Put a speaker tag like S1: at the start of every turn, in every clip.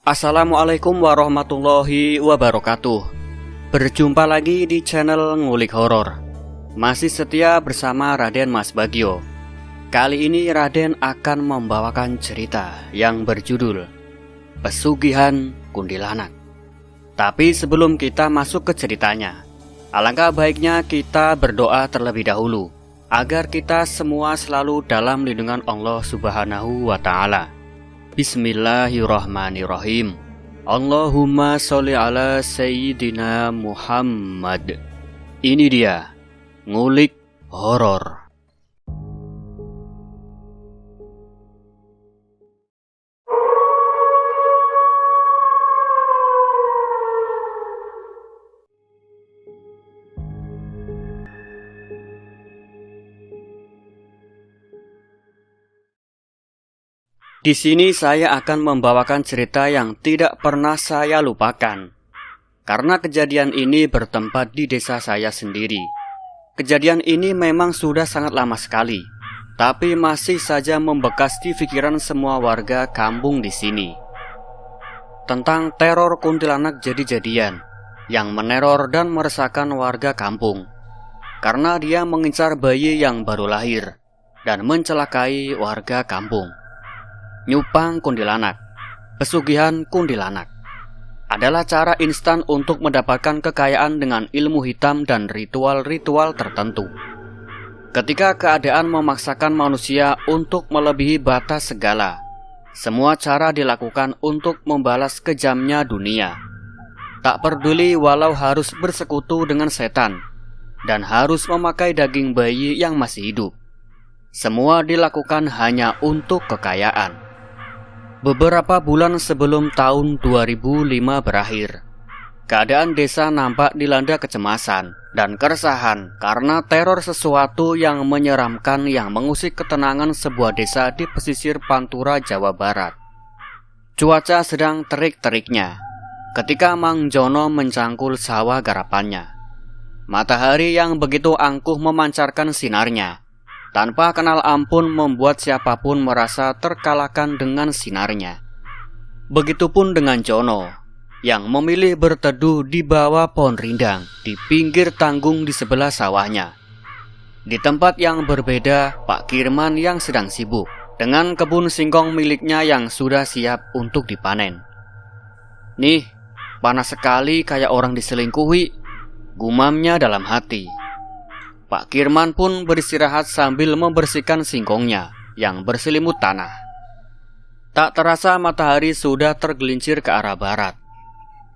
S1: Assalamualaikum warahmatullahi wabarakatuh. Berjumpa lagi di channel Ngulik Horor. Masih setia bersama Raden Mas Bagio. Kali ini Raden akan membawakan cerita yang berjudul Pesugihan Kuntilanak. Tapi sebelum kita masuk ke ceritanya, alangkah baiknya kita berdoa terlebih dahulu agar kita semua selalu dalam lindungan Allah Subhanahu wa Ta'ala. Bismillahirrahmanirrahim. Allahumma sholli ala Sayyidina Muhammad. Ini dia Ngulik Horor. Di sini saya akan membawakan cerita yang tidak pernah saya lupakan. Karena kejadian ini bertempat di desa saya sendiri. Kejadian ini memang sudah sangat lama sekali, tapi masih saja membekas di pikiran semua warga kampung di sini. Tentang teror kuntilanak jadi-jadian yang meneror dan meresahkan warga kampung. Karena dia mengincar bayi yang baru lahir dan mencelakai warga kampung. Nyupang kuntilanak, pesugihan kuntilanak adalah cara instan untuk mendapatkan kekayaan dengan ilmu hitam dan ritual-ritual tertentu. Ketika keadaan memaksakan manusia untuk melebihi batas segala, semua cara dilakukan untuk membalas kejamnya dunia. Tak peduli walau harus bersekutu dengan setan dan harus memakai daging bayi yang masih hidup. Semua dilakukan hanya untuk kekayaan. Beberapa bulan sebelum tahun 2005 berakhir, keadaan desa nampak dilanda kecemasan dan keresahan karena teror sesuatu yang menyeramkan yang mengusik ketenangan sebuah desa di pesisir Pantura, Jawa Barat. Cuaca sedang terik-teriknya ketika Mang Jono mencangkul sawah garapannya. Matahari yang begitu angkuh memancarkan sinarnya tanpa kenal ampun membuat siapapun merasa terkalahkan dengan sinarnya. Begitupun dengan Jono yang memilih berteduh di bawah pohon rindang di pinggir tanggung di sebelah sawahnya. Di tempat yang berbeda, Pak Kirman yang sedang sibuk dengan kebun singkong miliknya yang sudah siap untuk dipanen. "Nih, panas sekali kayak orang diselingkuhi," gumamnya dalam hati. Pak Kirman pun beristirahat sambil membersihkan singkongnya yang berselimut tanah. Tak terasa matahari sudah tergelincir ke arah barat.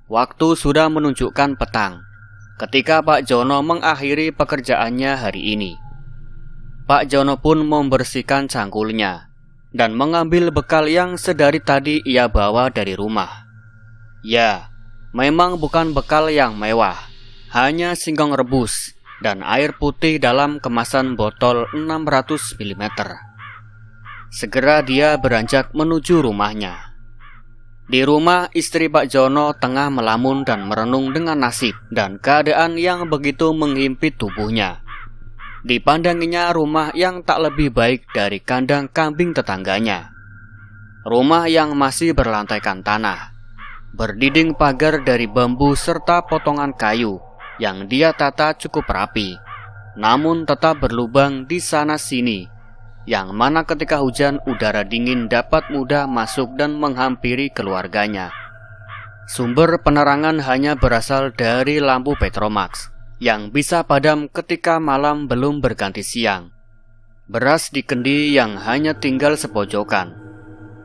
S1: Waktu sudah menunjukkan petang ketika Pak Jono mengakhiri pekerjaannya hari ini. Pak Jono pun membersihkan cangkulnya dan mengambil bekal yang sedari tadi ia bawa dari rumah. Ya, memang bukan bekal yang mewah, hanya singkong rebus dan air putih dalam kemasan botol 600 ml. Segera dia beranjak menuju rumahnya. Di rumah, istri Pak Jono tengah melamun dan merenung dengan nasib dan keadaan yang begitu menghimpit tubuhnya. Dipandanginya rumah yang tak lebih baik dari kandang kambing tetangganya. Rumah yang masih berlantaikan tanah, berdinding pagar dari bambu serta potongan kayu yang dia tata cukup rapi, namun tetap berlubang di sana-sini, yang mana ketika hujan udara dingin dapat mudah masuk dan menghampiri keluarganya. Sumber penerangan hanya berasal dari lampu Petromax, yang bisa padam ketika malam belum berganti siang. Beras di kendi yang hanya tinggal sepojokan.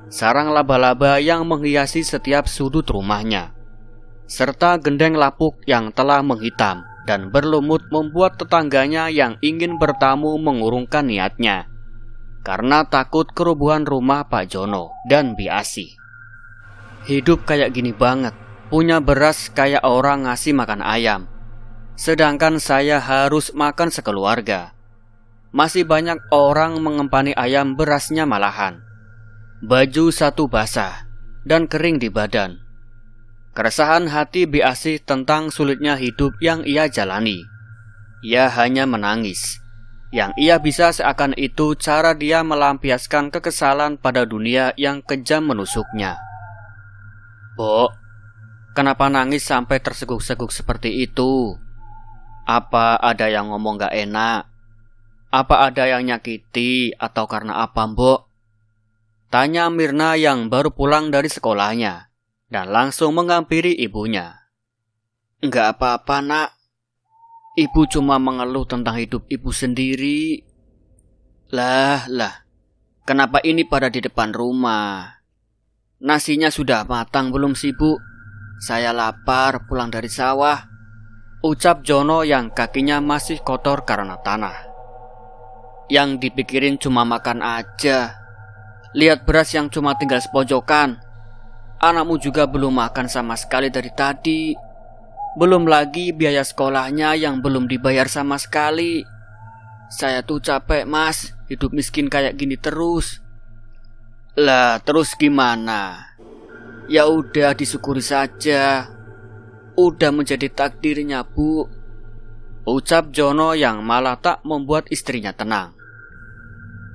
S1: Sarang laba-laba yang menghiasi setiap sudut rumahnya, serta gendeng lapuk yang telah menghitam dan berlumut membuat tetangganya yang ingin bertamu mengurungkan niatnya karena takut kerubuhan rumah Pak Jono dan Bi Asih. Hidup kayak gini banget, punya beras kayak orang ngasih makan ayam, sedangkan saya harus makan sekeluarga. Masih banyak orang mengempani ayam berasnya malahan. Baju satu basah dan kering di badan. Keresahan hati Bi Asih tentang sulitnya hidup yang ia jalani. Ia hanya menangis. Yang ia bisa seakan itu cara dia melampiaskan kekesalan pada dunia yang kejam menusuknya. "Bok, kenapa nangis sampai terseguk-seguk seperti itu? Apa ada yang ngomong gak enak? Apa ada yang nyakiti atau karena apa, Mbok?" tanya Mirna yang baru pulang dari sekolahnya dan langsung menghampiri ibunya. "Enggak apa-apa, Nak. Ibu cuma mengeluh tentang hidup ibu sendiri." Lah, kenapa ini pada di depan rumah? Nasinya sudah matang belum sih, Bu? Saya lapar pulang dari sawah, ucap Jono yang kakinya masih kotor karena tanah. Yang dipikirin cuma makan aja. Lihat beras yang cuma tinggal sepojokan. Anakmu juga belum makan sama sekali dari tadi. Belum lagi biaya sekolahnya yang belum dibayar sama sekali. Saya tuh capek, Mas, hidup miskin kayak gini terus. Lah, terus gimana? Ya udah disyukuri saja. Udah menjadi takdirnya, Bu, ucap Jono yang malah tak membuat istrinya tenang.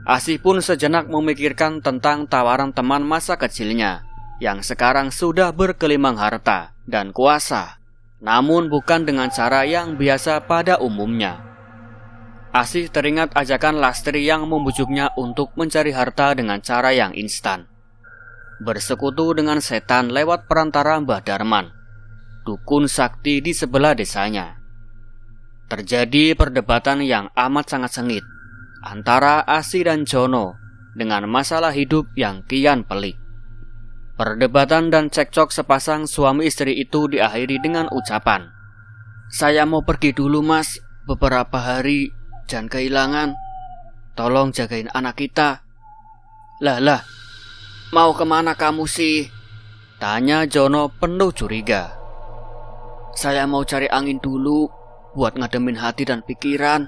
S1: Asih pun sejenak memikirkan tentang tawaran teman masa kecilnya yang sekarang sudah bergelimang harta dan kuasa, namun bukan dengan cara yang biasa pada umumnya. Asih teringat ajakan Lastri yang membujuknya untuk mencari harta dengan cara yang instan. Bersekutu dengan setan lewat perantara Mbah Darman, dukun sakti di sebelah desanya. Terjadi perdebatan yang amat sangat sengit antara Asih dan Jono dengan masalah hidup yang kian pelik. Perdebatan dan cekcok sepasang suami istri itu diakhiri dengan ucapan, "Saya mau pergi dulu, Mas, beberapa hari. Jangan kehilangan. Tolong jagain anak kita." Lah, mau kemana kamu sih? Tanya Jono penuh curiga. "Saya mau cari angin dulu buat ngademin hati dan pikiran."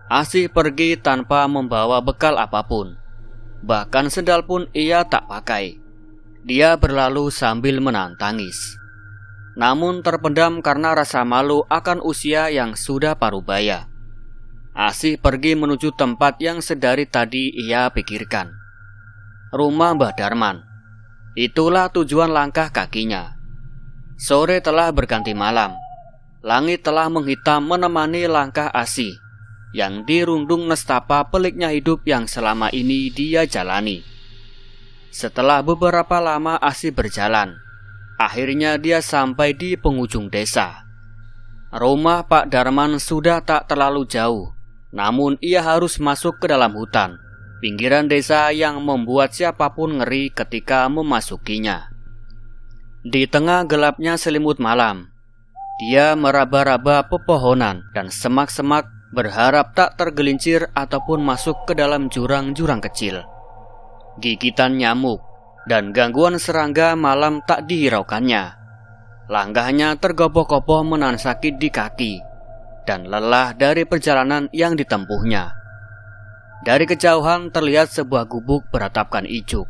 S1: Asih pergi tanpa membawa bekal apapun. Bahkan sendal pun ia tak pakai. Dia berlalu sambil menahan tangis, namun terpendam karena rasa malu akan usia yang sudah parubaya. Asih pergi menuju tempat yang sedari tadi ia pikirkan. Rumah Mbah Darman. Itulah tujuan langkah kakinya. Sore telah berganti malam. Langit telah menghitam menemani langkah Asih yang dirundung nestapa peliknya hidup yang selama ini dia jalani. Setelah beberapa lama Asih berjalan, akhirnya dia sampai di penghujung desa. Rumah Pak Darman sudah tak terlalu jauh, namun ia harus masuk ke dalam hutan pinggiran desa yang membuat siapapun ngeri ketika memasukinya. Di tengah gelapnya selimut malam, dia meraba-raba pepohonan dan semak-semak berharap tak tergelincir ataupun masuk ke dalam jurang-jurang kecil. Gigitan nyamuk dan gangguan serangga malam tak dihiraukannya. Langkahnya tergopoh-gopoh menahan sakit di kaki dan lelah dari perjalanan yang ditempuhnya. Dari kejauhan terlihat sebuah gubuk beratapkan ijuk,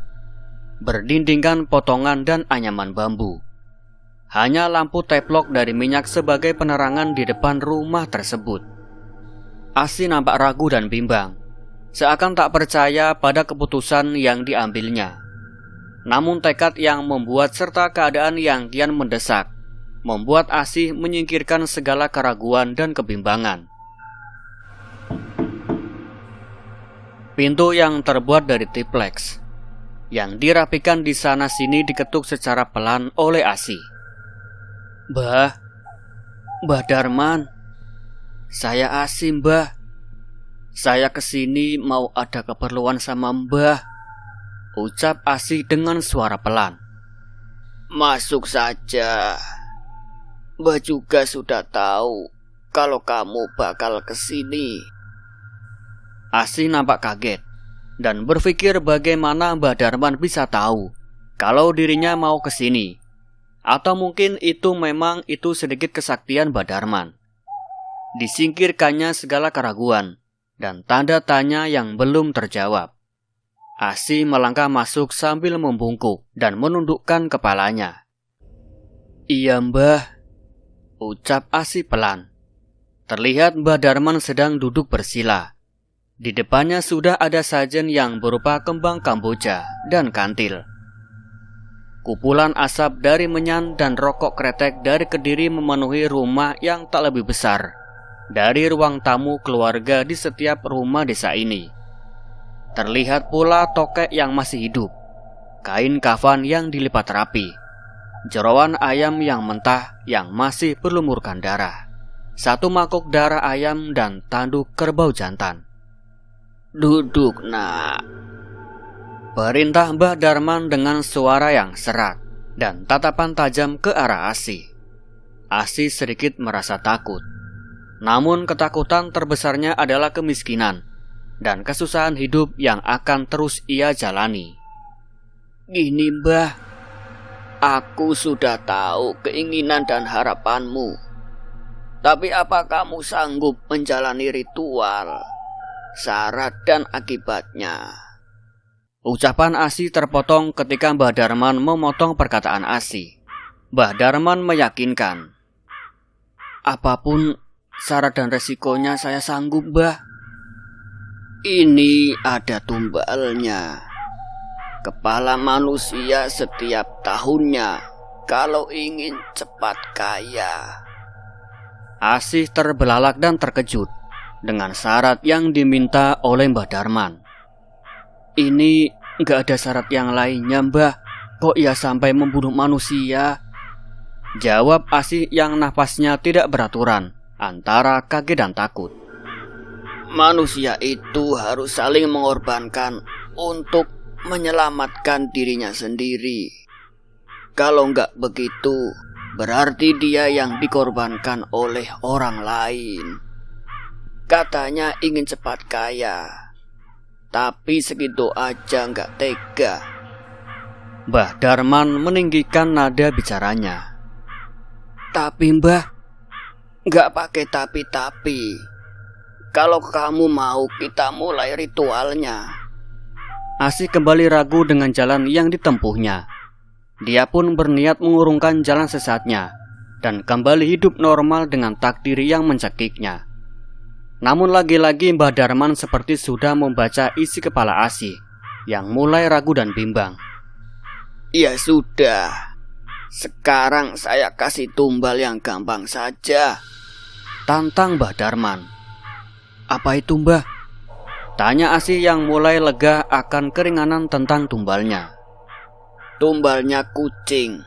S1: berdindingkan potongan dan anyaman bambu. Hanya lampu teplok dari minyak sebagai penerangan di depan rumah tersebut. Asih nampak ragu dan bimbang, seakan tak percaya pada keputusan yang diambilnya. Namun tekad yang membuat serta keadaan yang kian mendesak membuat Asih menyingkirkan segala keraguan dan kebimbangan. Pintu yang terbuat dari triplex yang dirapikan di sana sini diketuk secara pelan oleh Asih. Mbah Darman, saya Asih, Mbah. Saya kesini mau ada keperluan sama Mbah, ucap Asih dengan suara pelan. Masuk saja. Mbah juga sudah tahu kalau kamu bakal kesini. Asih nampak kaget dan berpikir bagaimana Mbah Darman bisa tahu kalau dirinya mau kesini. Atau mungkin itu memang sedikit kesaktian Mbah Darman. Disingkirkannya segala keraguan dan tanda tanya yang belum terjawab. Asih melangkah masuk sambil membungkuk dan menundukkan kepalanya. Iya, Mbah, ucap Asih pelan. Terlihat Mbah Darman sedang duduk bersila. Di depannya sudah ada sajen yang berupa kembang kamboja dan kantil. Kupulan asap dari menyan dan rokok kretek dari Kediri memenuhi rumah yang tak lebih besar dari ruang tamu keluarga di setiap rumah desa ini. Terlihat pula tokek yang masih hidup, kain kafan yang dilipat rapi, jerawan ayam yang mentah yang masih berlumurkan darah, satu mangkuk darah ayam dan tanduk kerbau jantan. "Duduk, nak," perintah Mbah Darman dengan suara yang serak dan tatapan tajam ke arah Asih. Asih sedikit merasa takut. Namun ketakutan terbesarnya adalah kemiskinan dan kesusahan hidup yang akan terus ia jalani. "Gini, Mbah, aku sudah tahu keinginan dan harapanmu. Tapi apa kamu sanggup menjalani ritual, syarat dan akibatnya?" Ucapan Asih terpotong ketika Mbah Darman memotong perkataan Asih. Mbah Darman meyakinkan, "Apapun syarat dan resikonya saya sanggup, Mbah. Ini ada tumbalnya. Kepala manusia setiap tahunnya kalau ingin cepat kaya." Asih terbelalak dan terkejut dengan syarat yang diminta oleh Mbah Darman. "Ini gak ada syarat yang lainnya, Mbah. Kok ia sampai membunuh manusia?" Jawab Asih yang nafasnya tidak beraturan antara kaget dan takut. "Manusia itu harus saling mengorbankan untuk menyelamatkan dirinya sendiri. Kalau nggak begitu, berarti dia yang dikorbankan oleh orang lain. Katanya ingin cepat kaya, tapi segitu aja nggak tega." Mbah Darman meninggikan nada bicaranya. "Tapi, Mbah, nggak pakai tapi-tapi. Kalau kamu mau, kita mulai ritualnya." Asih kembali ragu dengan jalan yang ditempuhnya. Dia pun berniat mengurungkan jalan sesatnya dan kembali hidup normal dengan takdir yang mencekiknya. Namun lagi-lagi Mbah Darman seperti sudah membaca isi kepala Asih yang mulai ragu dan bimbang. "Ya sudah, sekarang saya kasih tumbal yang gampang saja," tantang Mbah Darman. "Apa itu, Mbah?" tanya Asih yang mulai lega akan keringanan tentang tumbalnya. "Tumbalnya kucing.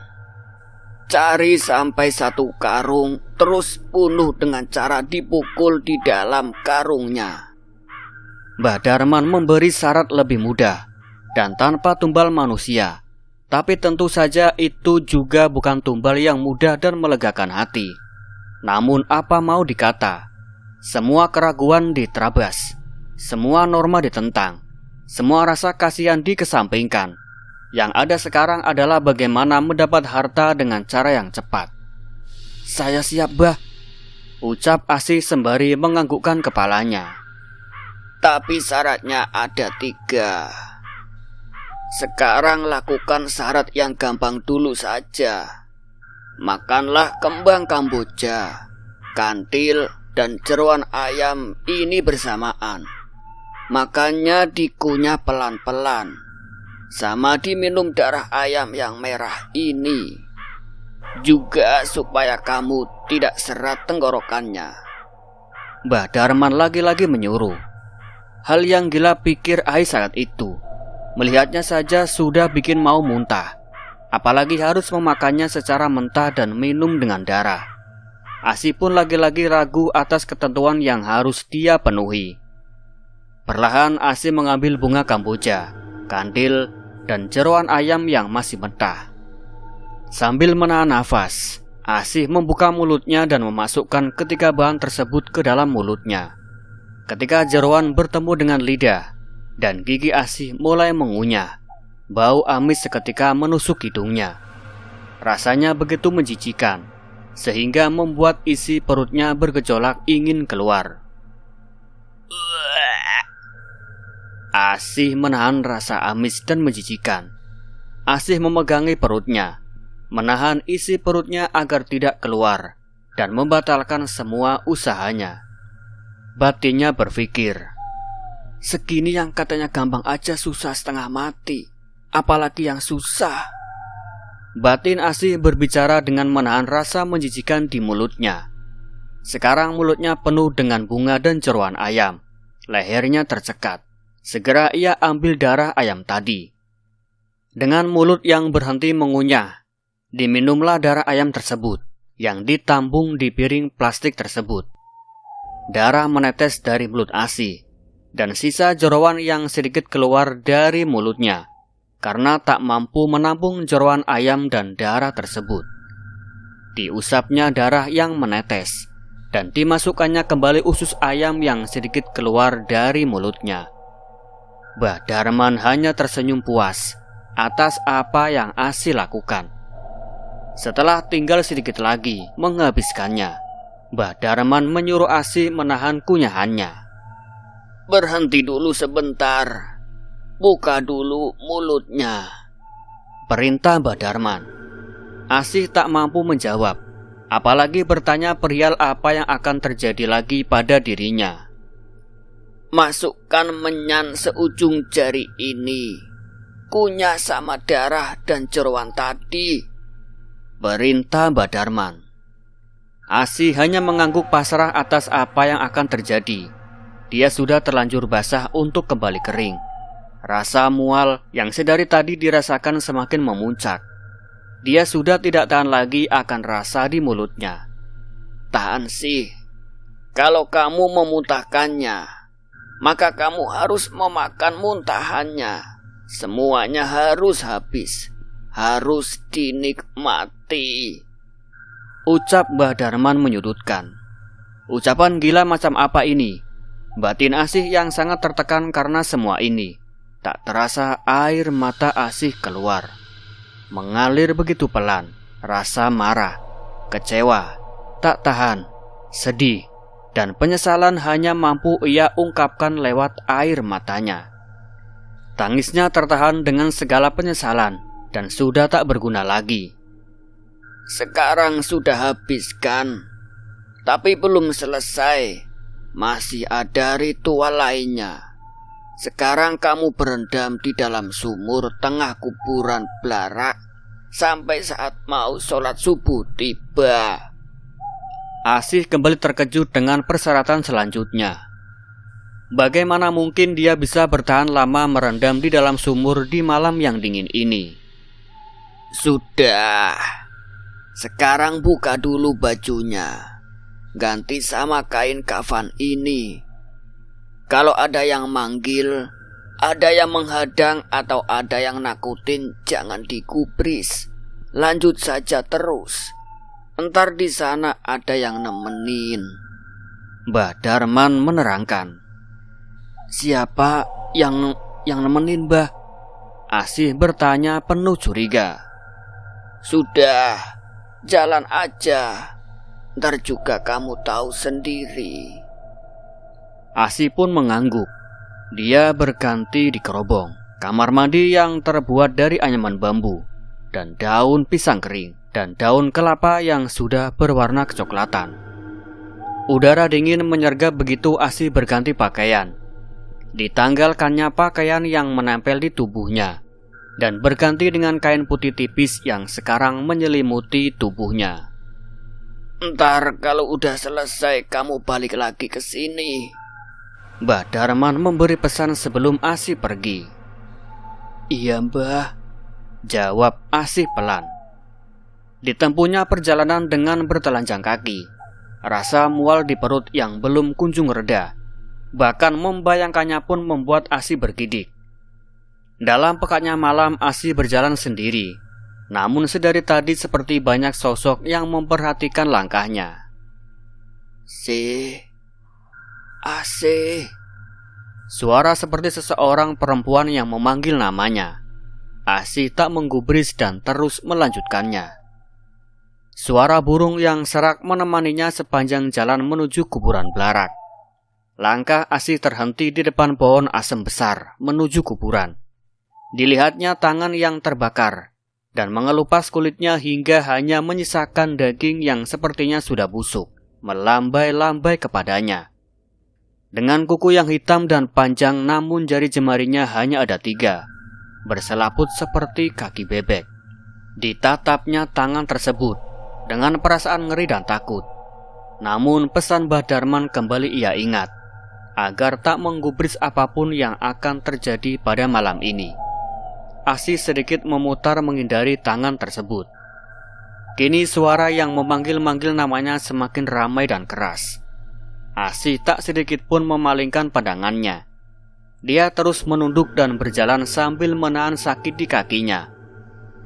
S1: Cari sampai 1 karung, terus bunuh dengan cara dipukul di dalam karungnya." Mbah Darman memberi syarat lebih mudah dan tanpa tumbal manusia. Tapi tentu saja itu juga bukan tumbal yang mudah dan melegakan hati. Namun apa mau dikata, semua keraguan diterabas, semua norma ditentang, semua rasa kasihan dikesampingkan. Yang ada sekarang adalah bagaimana mendapat harta dengan cara yang cepat. "Saya siap, Mbah," ucap Asih sembari menganggukkan kepalanya. "Tapi syaratnya ada 3. Sekarang lakukan syarat yang gampang dulu saja. Makanlah kembang kamboja, kantil, dan jeroan ayam ini bersamaan. Makannya dikunyah pelan-pelan, sama diminum darah ayam yang merah ini. Juga supaya kamu tidak serat tenggorokannya." Mbah Darman lagi-lagi menyuruh. Hal yang gila pikir Asih saat itu. Melihatnya saja sudah bikin mau muntah, apalagi harus memakannya secara mentah dan minum dengan darah. Asih pun lagi-lagi ragu atas ketentuan yang harus dia penuhi. Perlahan Asih mengambil bunga kamboja, kandil, dan jeroan ayam yang masih mentah. Sambil menahan nafas, Asih membuka mulutnya dan memasukkan ketiga bahan tersebut ke dalam mulutnya. Ketika jeroan bertemu dengan lidah dan gigi Asih mulai mengunyah, bau amis seketika menusuk hidungnya. Rasanya begitu menjijikan, sehingga membuat isi perutnya bergejolak ingin keluar. Asih menahan rasa amis dan menjijikan. Asih memegangi perutnya, menahan isi perutnya agar tidak keluar, dan membatalkan semua usahanya. Batinnya berpikir, segini yang katanya gampang aja susah setengah mati, apalagi yang susah. Batin Asih berbicara dengan menahan rasa menjijikan di mulutnya. Sekarang mulutnya penuh dengan bunga dan jeroan ayam. Lehernya tercekat. Segera ia ambil darah ayam tadi. Dengan mulut yang berhenti mengunyah, diminumlah darah ayam tersebut yang ditambung di piring plastik tersebut. Darah menetes dari mulut Asih dan sisa jeroan yang sedikit keluar dari mulutnya karena tak mampu menampung jeroan ayam dan darah tersebut. Diusapnya darah yang menetes dan dimasukkannya kembali usus ayam yang sedikit keluar dari mulutnya. Mbah Darman hanya tersenyum puas atas apa yang Asih lakukan. Setelah tinggal sedikit lagi menghabiskannya, Mbah Darman menyuruh Asih menahan kunyahannya. "Berhenti dulu sebentar. Buka dulu mulutnya," perintah Mbah Darman. Asih tak mampu menjawab, apalagi bertanya perihal apa yang akan terjadi lagi pada dirinya. "Masukkan menyan seujung jari ini. Kunyah sama darah dan jeroan tadi," perintah Mbah Darman. Asih hanya mengangguk pasrah atas apa yang akan terjadi. Dia sudah terlanjur basah untuk kembali kering. Rasa mual yang sedari tadi dirasakan semakin memuncak. Dia sudah tidak tahan lagi akan rasa di mulutnya. "Tahan sih. Kalau kamu memuntahkannya, maka kamu harus memakan muntahannya. Semuanya harus habis. Harus dinikmati," ucap Mbah Darman menyudutkan. Ucapan gila macam apa ini? Batin Asih yang sangat tertekan karena semua ini. Tak terasa air mata Asih keluar. Mengalir begitu pelan. Rasa marah, kecewa, tak tahan, sedih, dan penyesalan hanya mampu ia ungkapkan lewat air matanya. Tangisnya tertahan dengan segala penyesalan dan sudah tak berguna lagi. "Sekarang sudah habis kan? Tapi belum selesai. Masih ada ritual lainnya. Sekarang kamu berendam di dalam sumur tengah kuburan Blarak sampai saat mau sholat subuh tiba." Asih kembali terkejut dengan persyaratan selanjutnya. Bagaimana mungkin dia bisa bertahan lama merendam di dalam sumur di malam yang dingin ini? "Sudah. Sekarang buka dulu bajunya. Ganti sama kain kafan ini. Kalau ada yang manggil, ada yang menghadang atau ada yang nakutin, jangan digubris. Lanjut saja terus. Entar di sana ada yang nemenin," Mbah Darman menerangkan. "Siapa yang nemenin, Mbah?" Asih bertanya penuh curiga. "Sudah, jalan aja. Ntar juga kamu tahu sendiri." Asih pun mengangguk. Dia berganti di kerobong, kamar mandi yang terbuat dari anyaman bambu dan daun pisang kering dan daun kelapa yang sudah berwarna kecoklatan. Udara dingin menyergap begitu Asih berganti pakaian. Ditanggalkannya pakaian yang menempel di tubuhnya dan berganti dengan kain putih tipis yang sekarang menyelimuti tubuhnya. "Ntar kalau udah selesai kamu balik lagi ke sini," Mbah Darman memberi pesan sebelum Asih pergi. "Iya, Mbah," jawab Asih pelan. Ditempuhnya perjalanan dengan bertelanjang kaki. Rasa mual di perut yang belum kunjung reda. Bahkan membayangkannya pun membuat Asih bergidik. Dalam pekatnya malam Asih berjalan sendiri. Namun sedari tadi seperti banyak sosok yang memperhatikan langkahnya. Asih. Suara seperti seseorang perempuan yang memanggil namanya. Asih tak menggubris dan terus melanjutkannya. Suara burung yang serak menemaninya sepanjang jalan menuju kuburan Blarak. Langkah Asih terhenti di depan pohon asem besar menuju kuburan. Dilihatnya tangan yang terbakar dan mengelupas kulitnya hingga hanya menyisakan daging yang sepertinya sudah busuk, melambai-lambai kepadanya. Dengan kuku yang hitam dan panjang namun jari jemarinya hanya ada 3, berselaput seperti kaki bebek. Ditatapnya tangan tersebut dengan perasaan ngeri dan takut. Namun pesan Mbah Darman kembali ia ingat, agar tak menggubris apapun yang akan terjadi pada malam ini. Asih sedikit memutar menghindari tangan tersebut. Kini suara yang memanggil-manggil namanya semakin ramai dan keras. Asih tak sedikit pun memalingkan pandangannya. Dia terus menunduk dan berjalan sambil menahan sakit di kakinya,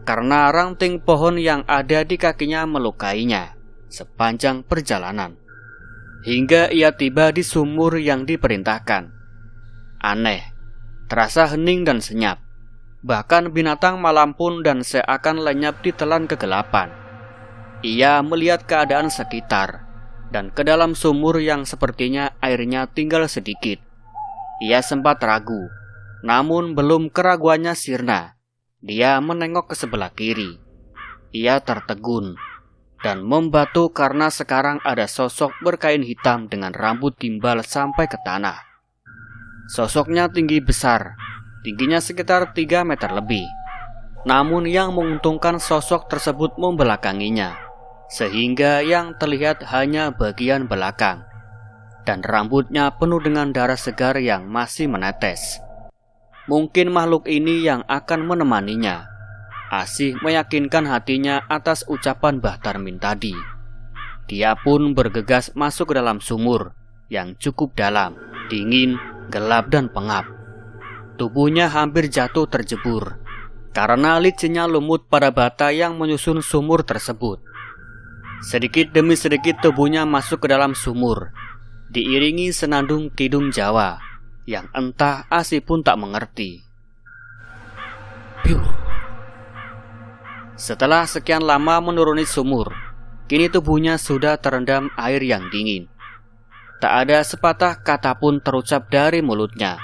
S1: karena ranting pohon yang ada di kakinya melukainya sepanjang perjalanan, hingga ia tiba di sumur yang diperintahkan. Aneh, terasa hening dan senyap. Bahkan binatang malam pun dan seakan lenyap ditelan kegelapan. Ia melihat keadaan sekitar dan ke dalam sumur yang sepertinya airnya tinggal sedikit. Ia sempat ragu, namun belum keraguannya sirna. Dia menengok ke sebelah kiri. Ia tertegun dan membatu karena sekarang ada sosok berkain hitam dengan rambut gimbal sampai ke tanah. Sosoknya tinggi besar, tingginya sekitar 3 meter lebih. Namun yang menguntungkan sosok tersebut membelakanginya, sehingga yang terlihat hanya bagian belakang, dan rambutnya penuh dengan darah segar yang masih menetes. Mungkin makhluk ini yang akan menemaninya. Asih meyakinkan hatinya atas ucapan Mbah Darmin tadi. Dia pun bergegas masuk ke dalam sumur yang cukup dalam, dingin, gelap dan pengap. Tubuhnya hampir jatuh terjebur karena licinnya lumut pada bata yang menyusun sumur tersebut. Sedikit demi sedikit tubuhnya masuk ke dalam sumur, diiringi senandung kidung Jawa yang entah Asih pun tak mengerti. Piu. Setelah sekian lama menuruni sumur, kini tubuhnya sudah terendam air yang dingin. Tak ada sepatah kata pun terucap dari mulutnya.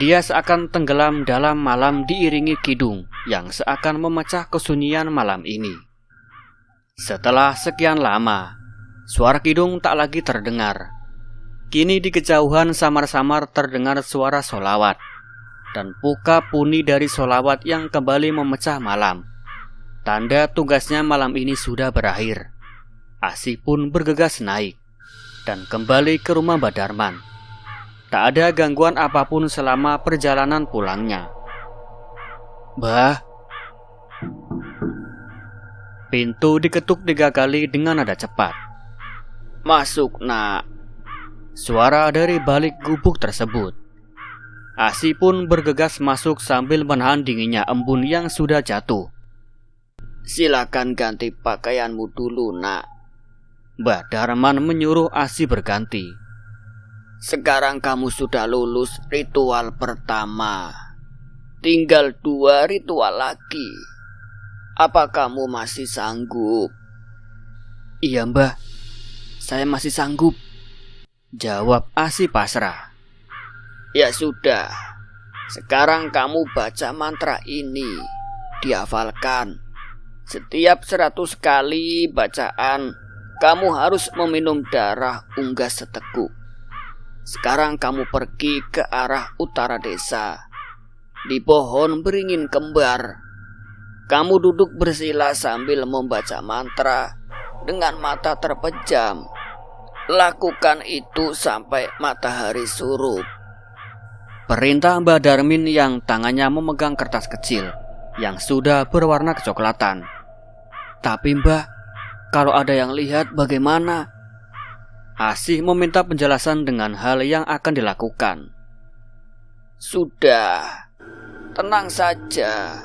S1: Dia seakan tenggelam dalam malam diiringi kidung yang seakan memecah kesunyian malam ini. Setelah sekian lama, suara kidung tak lagi terdengar. Kini di kejauhan samar-samar terdengar suara solawat dan puka puni dari solawat yang kembali memecah malam. Tanda tugasnya malam ini sudah berakhir. Asih pun bergegas naik dan kembali ke rumah Mbah Darman. Tak ada gangguan apapun selama perjalanan pulangnya. Bah. Pintu diketuk 3 kali dengan nada cepat. Masuk, nak. Suara dari balik gubuk tersebut. Asih pun bergegas masuk sambil menahan dinginnya embun yang sudah jatuh. Silakan ganti pakaianmu dulu, nak. Mbah Darman menyuruh Asih berganti. Sekarang kamu sudah lulus ritual pertama. Tinggal 2 ritual lagi. Apa kamu masih sanggup? Iya, Mbah. Saya masih sanggup, jawab Asih pasrah. Ya sudah. Sekarang kamu baca mantra ini. Dihafalkan. Setiap 100 kali bacaan, kamu harus meminum darah unggas seteguk. Sekarang kamu pergi ke arah utara desa. Di pohon beringin kembar. Kamu duduk bersila sambil membaca mantra dengan mata terpejam. Lakukan itu sampai matahari surup. Perintah Mbah Darmin yang tangannya memegang kertas kecil yang sudah berwarna kecoklatan. Tapi Mbah, kalau ada yang lihat bagaimana? Asih meminta penjelasan dengan hal yang akan dilakukan. Sudah, tenang saja.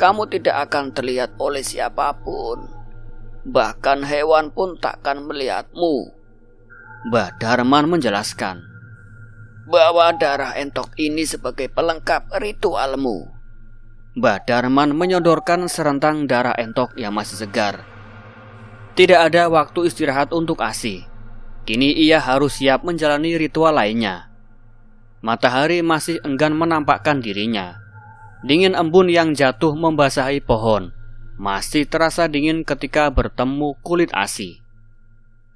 S1: Kamu tidak akan terlihat oleh siapapun. Bahkan hewan pun takkan melihatmu. Mbah Darman menjelaskan. Bawa darah entok ini sebagai pelengkap ritualmu. Mbah Darman menyodorkan serentang darah entok yang masih segar. Tidak ada waktu istirahat untuk Asih. Kini ia harus siap menjalani ritual lainnya. Matahari masih enggan menampakkan dirinya. Dingin embun yang jatuh membasahi pohon masih terasa dingin ketika bertemu kulit Asih.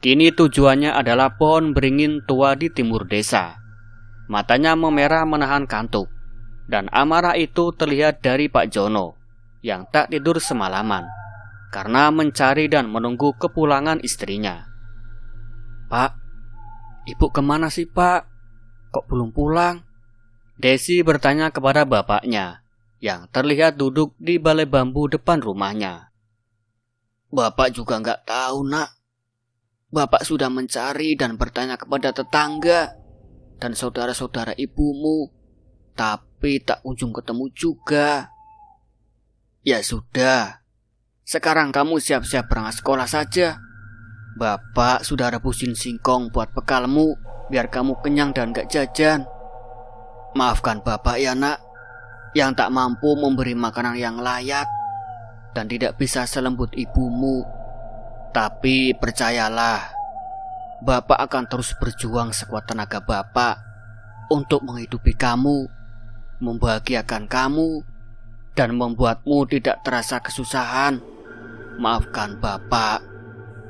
S1: Kini tujuannya adalah pohon beringin tua di timur desa. Matanya memerah menahan kantuk, dan amarah itu terlihat dari Pak Jono yang tak tidur semalaman karena mencari dan menunggu kepulangan istrinya. "Pak, ibu kemana sih, Pak? Kok belum pulang?" Desi bertanya kepada bapaknya yang terlihat duduk di balai bambu depan rumahnya. "Bapak juga nggak tahu, Nak. Bapak sudah mencari dan bertanya kepada tetangga dan saudara-saudara ibumu, tapi tak kunjung ketemu juga." "Ya sudah, sekarang kamu siap-siap berangkat sekolah saja. Bapak sudah rebusin singkong buat bekalmu, biar kamu kenyang dan gak jajan. Maafkan Bapak ya, Nak, yang tak mampu memberi makanan yang layak dan tidak bisa selembut ibumu. Tapi percayalah, Bapak akan terus berjuang sekuat tenaga Bapak untuk menghidupi kamu, membahagiakan kamu, dan membuatmu tidak terasa kesusahan. Maafkan Bapak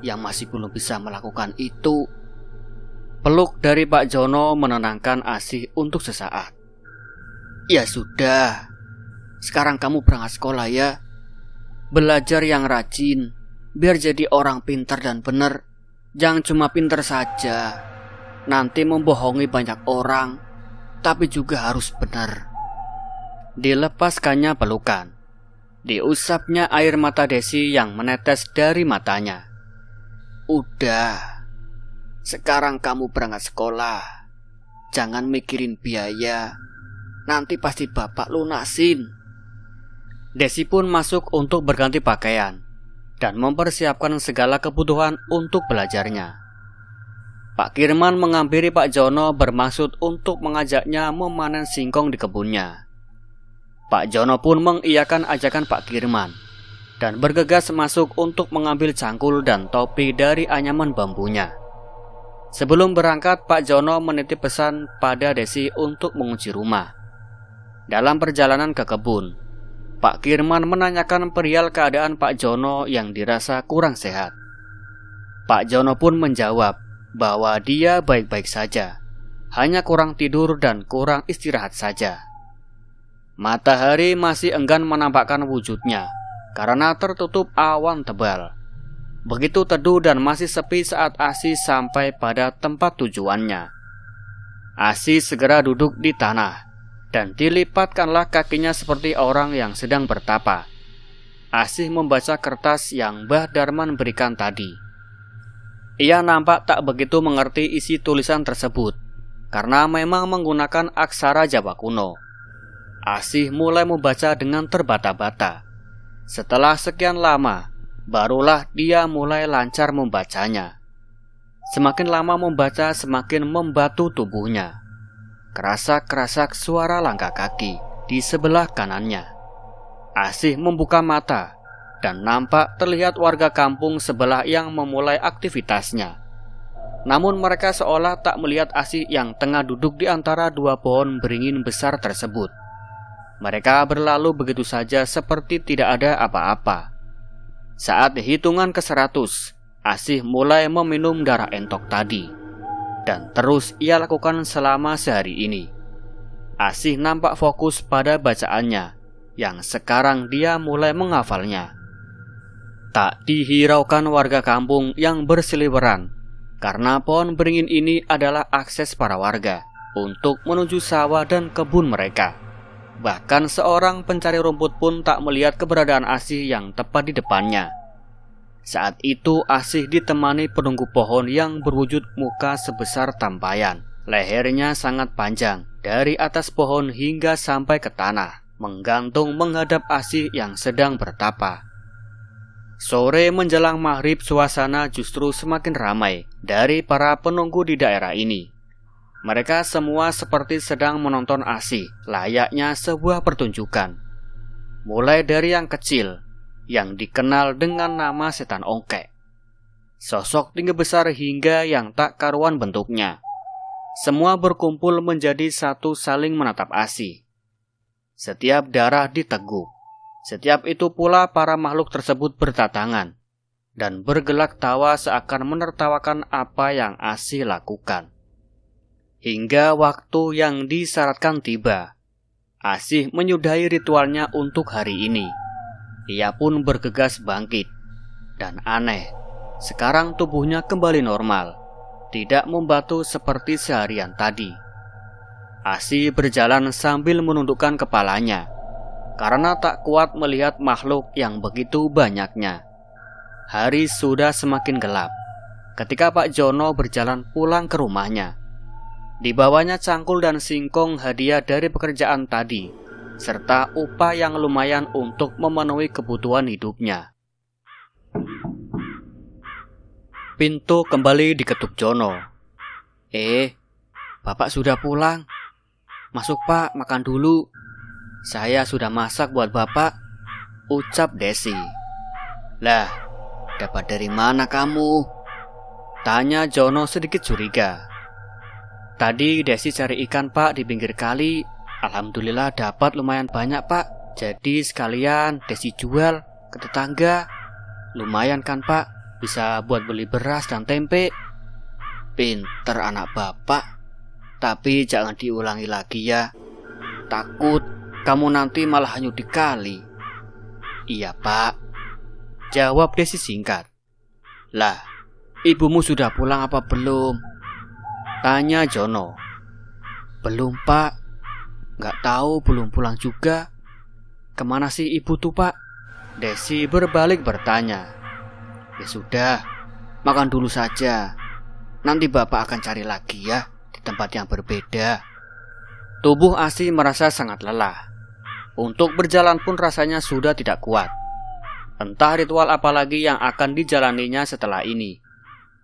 S1: yang masih belum bisa melakukan itu." Peluk dari Pak Jono menenangkan Asih untuk sesaat. "Ya sudah, sekarang kamu berangkat sekolah ya. Belajar yang rajin, biar jadi orang pintar dan benar. Jangan cuma pintar saja, nanti membohongi banyak orang, tapi juga harus benar." Dilepaskannya pelukan. Diusapnya air mata Desi yang menetes dari matanya. "Udah, sekarang kamu berangkat sekolah. Jangan mikirin biaya, nanti pasti Bapak lunasin." Desi pun masuk untuk berganti pakaian dan mempersiapkan segala kebutuhan untuk belajarnya. Pak Kirman menghampiri Pak Jono bermaksud untuk mengajaknya memanen singkong di kebunnya. Pak Jono pun mengiyakan ajakan Pak Kirman dan bergegas masuk untuk mengambil cangkul dan topi dari anyaman bambunya. Sebelum berangkat, Pak Jono menitip pesan pada Desi untuk mengunci rumah. Dalam perjalanan ke kebun, Pak Kirman menanyakan perihal keadaan Pak Jono yang dirasa kurang sehat. Pak Jono pun menjawab bahwa dia baik-baik saja, hanya kurang tidur dan kurang istirahat saja. Matahari masih enggan menampakkan wujudnya karena tertutup awan tebal. Begitu teduh dan masih sepi saat Asih sampai pada tempat tujuannya. Asih segera duduk di tanah dan dilipatkanlah kakinya seperti orang yang sedang bertapa. Asih membaca kertas yang Mbah Darman berikan tadi. Ia nampak tak begitu mengerti isi tulisan tersebut karena memang menggunakan aksara Jawa kuno. Asih mulai membaca dengan terbata-bata. Setelah sekian lama, barulah dia mulai lancar membacanya. Semakin lama membaca, semakin membatu tubuhnya. Kerasak-kerasak suara langkah kaki di sebelah kanannya. Asih membuka mata dan nampak terlihat warga kampung sebelah yang memulai aktivitasnya. Namun mereka seolah tak melihat Asih yang tengah duduk di antara dua pohon beringin besar tersebut. Mereka berlalu begitu saja seperti tidak ada apa-apa. Saat hitungan ke-100, Asih mulai meminum darah entok tadi, dan terus ia lakukan selama sehari ini. Asih nampak fokus pada bacaannya, yang sekarang dia mulai menghafalnya. Tak dihiraukan warga kampung yang berseliweran, karena pohon beringin ini adalah akses para warga untuk menuju sawah dan kebun mereka. Bahkan seorang pencari rumput pun tak melihat keberadaan Asih yang tepat di depannya. Saat itu Asih ditemani penunggu pohon yang berwujud muka sebesar tampayan. Lehernya sangat panjang, dari atas pohon hingga sampai ke tanah, menggantung menghadap Asih yang sedang bertapa. Sore menjelang maghrib, suasana justru semakin ramai dari para penunggu di daerah ini. Mereka semua seperti sedang menonton Asih, layaknya sebuah pertunjukan. Mulai dari yang kecil, yang dikenal dengan nama Setan Ongkek, sosok tinggi besar hingga yang tak karuan bentuknya. Semua berkumpul menjadi satu saling menatap Asih. Setiap darah diteguk. Setiap itu pula para makhluk tersebut bertatangan dan bergelak tawa seakan menertawakan apa yang Asih lakukan. Hingga waktu yang disyaratkan tiba, Asih menyudahi ritualnya untuk hari ini. Ia pun bergegas bangkit. Dan aneh, sekarang tubuhnya kembali normal, tidak membatu seperti seharian tadi. Asih berjalan sambil menundukkan kepalanya, karena tak kuat melihat makhluk yang begitu banyaknya. Hari sudah semakin gelap ketika Pak Jono berjalan pulang ke rumahnya. Dibawanya cangkul dan singkong hadiah dari pekerjaan tadi, serta upah yang lumayan untuk memenuhi kebutuhan hidupnya. Pintu kembali diketuk Jono. Bapak sudah pulang? Masuk Pak, makan dulu. Saya sudah masak buat Bapak, ucap Desi. Lah, dapat dari mana kamu? Tanya Jono sedikit curiga. Tadi Desi cari ikan Pak di pinggir kali. Alhamdulillah dapat lumayan banyak Pak. Jadi sekalian Desi jual ke tetangga. Lumayan kan Pak, bisa buat beli beras dan tempe. Pinter anak Bapak. Tapi jangan diulangi lagi ya. Takut kamu nanti malah hanyut di kali. Iya Pak, jawab Desi singkat. Lah, ibumu sudah pulang apa belum? Tanya Jono. Belum Pak, gak tahu belum pulang juga. Kemana sih ibu tuh Pak? Desi berbalik bertanya. Ya sudah, makan dulu saja. Nanti Bapak akan cari lagi ya, tempat yang berbeda. Tubuh Asih merasa sangat lelah. Untuk berjalan pun rasanya sudah tidak kuat. Entah ritual apa lagi yang akan dijalaninya setelah ini.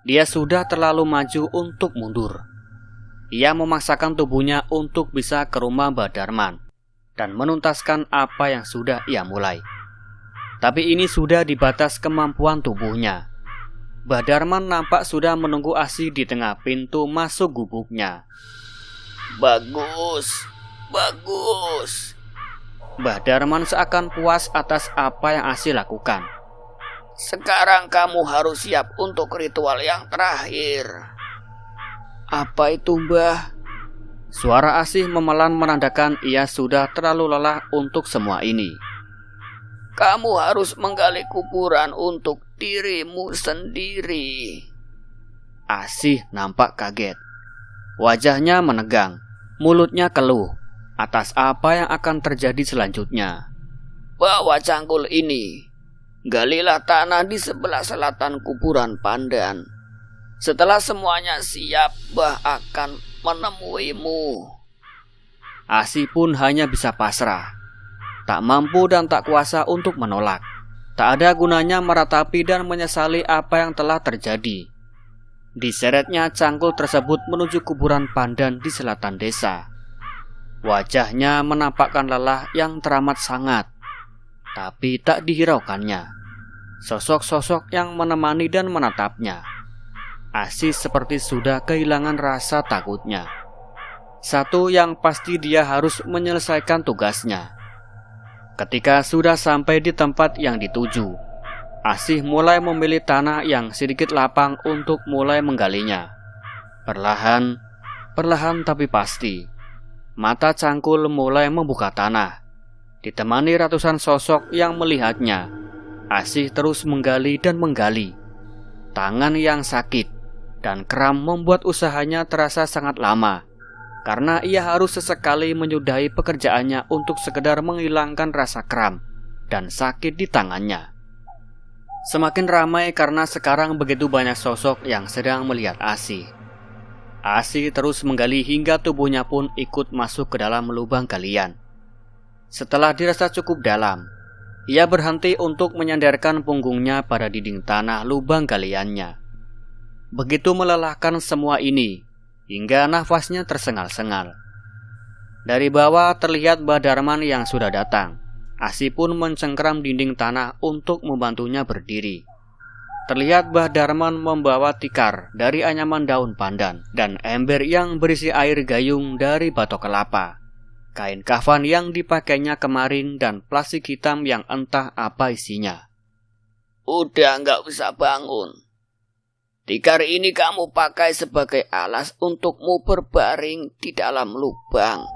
S1: Dia sudah terlalu maju untuk mundur. Ia memaksakan tubuhnya untuk bisa ke rumah Mbah Darman dan menuntaskan apa yang sudah ia mulai. Tapi ini sudah di batas kemampuan tubuhnya. Mbah Darman nampak sudah menunggu Asih di tengah pintu masuk gubuknya. Bagus, bagus. Mbah Darman seakan puas atas apa yang Asih lakukan. Sekarang kamu harus siap untuk ritual yang terakhir. Apa itu Mbah? Suara Asih memelan menandakan ia sudah terlalu lelah untuk semua ini. Kamu harus menggali kuburan untuk dirimu sendiri. Asih nampak kaget. Wajahnya menegang, mulutnya keluh atas apa yang akan terjadi selanjutnya. Bawa cangkul ini, galilah tanah di sebelah selatan kuburan Pandan. Setelah semuanya siap, Mbah akan menemuimu. Asih pun hanya bisa pasrah. Tak mampu dan tak kuasa untuk menolak. Tak ada gunanya meratapi dan menyesali apa yang telah terjadi. Diseretnya cangkul tersebut menuju kuburan Pandan di selatan desa. Wajahnya menampakkan lelah yang teramat sangat. Tapi tak dihiraukannya sosok-sosok yang menemani dan menatapnya. Asih seperti sudah kehilangan rasa takutnya. Satu yang pasti dia harus menyelesaikan tugasnya. Ketika sudah sampai di tempat yang dituju, Asih mulai memilih tanah yang sedikit lapang untuk mulai menggalinya. Perlahan, perlahan tapi pasti, mata cangkul mulai membuka tanah. Ditemani ratusan sosok yang melihatnya, Asih terus menggali dan menggali. Tangan yang sakit dan kram membuat usahanya terasa sangat lama, karena ia harus sesekali menyudahi pekerjaannya untuk sekedar menghilangkan rasa kram dan sakit di tangannya. Semakin ramai karena sekarang begitu banyak sosok yang sedang melihat Asih. Asih terus menggali hingga tubuhnya pun ikut masuk ke dalam lubang galian. Setelah dirasa cukup dalam, ia berhenti untuk menyandarkan punggungnya pada dinding tanah lubang galiannya. Begitu melelahkan semua ini, hingga nafasnya tersengal-sengal. Dari bawah terlihat Mbah Darman yang sudah datang. Asih pun mencengkeram dinding tanah untuk membantunya berdiri. Terlihat Mbah Darman membawa tikar dari anyaman daun pandan dan ember yang berisi air gayung dari batok kelapa, kain kafan yang dipakainya kemarin dan plastik hitam yang entah apa isinya. Udah gak bisa bangun. Tikar ini kamu pakai sebagai alas untukmu berbaring di dalam lubang.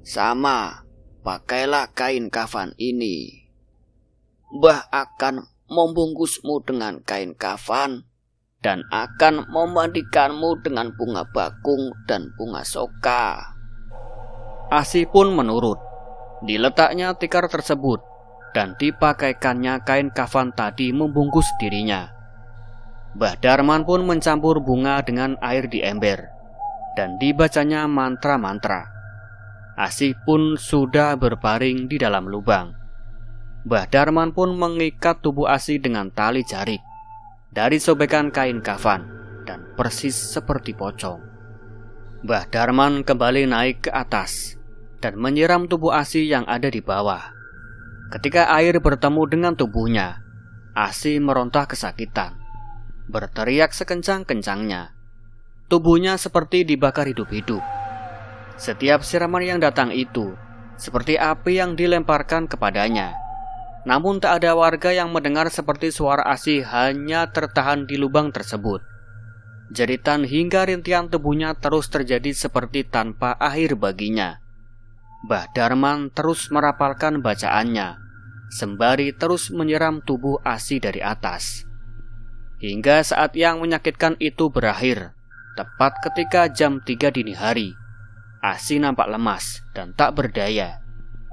S1: Sama, pakailah kain kafan ini.
S2: Mbah akan membungkusmu dengan kain kafan dan akan memandikanmu dengan bunga bakung dan bunga soka.
S1: Asih pun menurut. Diletaknya tikar tersebut dan dipakaikannya kain kafan tadi membungkus dirinya. Mbah Darman pun mencampur bunga dengan air di ember dan dibacanya mantra-mantra. Asih pun sudah berbaring di dalam lubang. Mbah Darman pun mengikat tubuh Asih dengan tali jarik dari sobekan kain kafan dan persis seperti pocong. Mbah Darman kembali naik ke atas dan menyiram tubuh Asih yang ada di bawah. Ketika air bertemu dengan tubuhnya, Asih meronta kesakitan, berteriak sekencang-kencangnya. Tubuhnya seperti dibakar hidup-hidup. Setiap siraman yang datang itu seperti api yang dilemparkan kepadanya. Namun tak ada warga yang mendengar seperti suara Asih hanya tertahan di lubang tersebut. Jeritan hingga rintihan tubuhnya terus terjadi seperti tanpa akhir baginya. Mbah Darman terus merapalkan bacaannya, sembari terus menyiram tubuh Asih dari atas. Hingga saat yang menyakitkan itu berakhir, tepat ketika jam 3 dini hari. Asih nampak lemas dan tak berdaya.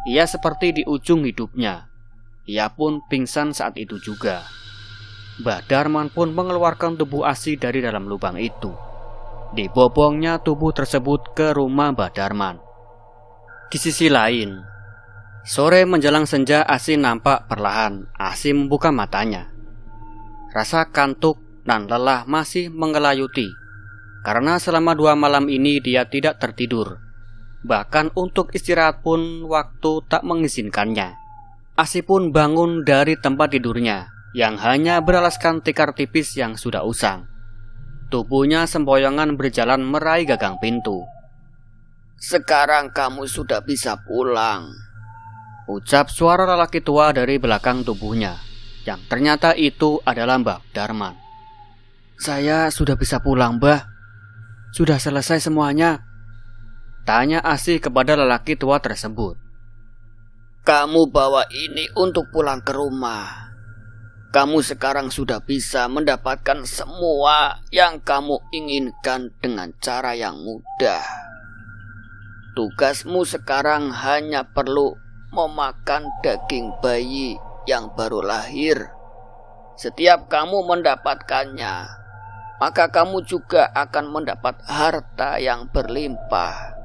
S1: Ia seperti di ujung hidupnya. Ia pun pingsan saat itu juga. Mbah Darman pun mengeluarkan tubuh Asih dari dalam lubang itu. Dibopongnya tubuh tersebut ke rumah Mbah Darman. Di sisi lain, sore menjelang senja Asih nampak perlahan Asih membuka matanya. Rasa kantuk dan lelah masih mengelayuti, karena selama 2 malam ini dia tidak tertidur. Bahkan untuk istirahat pun waktu tak mengizinkannya. Asih pun bangun dari tempat tidurnya yang hanya beralaskan tikar tipis yang sudah usang. Tubuhnya sempoyongan berjalan meraih gagang pintu.
S2: "Sekarang kamu sudah bisa pulang,"
S1: ucap suara lelaki tua dari belakang tubuhnya, yang ternyata itu adalah Mbah Darman. "Saya sudah bisa pulang, Mbah. Sudah selesai semuanya," tanya Asih kepada lelaki tua tersebut.
S2: "Kamu bawa ini untuk pulang ke rumah. Kamu sekarang sudah bisa mendapatkan semua yang kamu inginkan dengan cara yang mudah. Tugasmu sekarang hanya perlu memakan daging bayi yang baru lahir. Setiap kamu mendapatkannya, maka kamu juga akan mendapat harta yang berlimpah.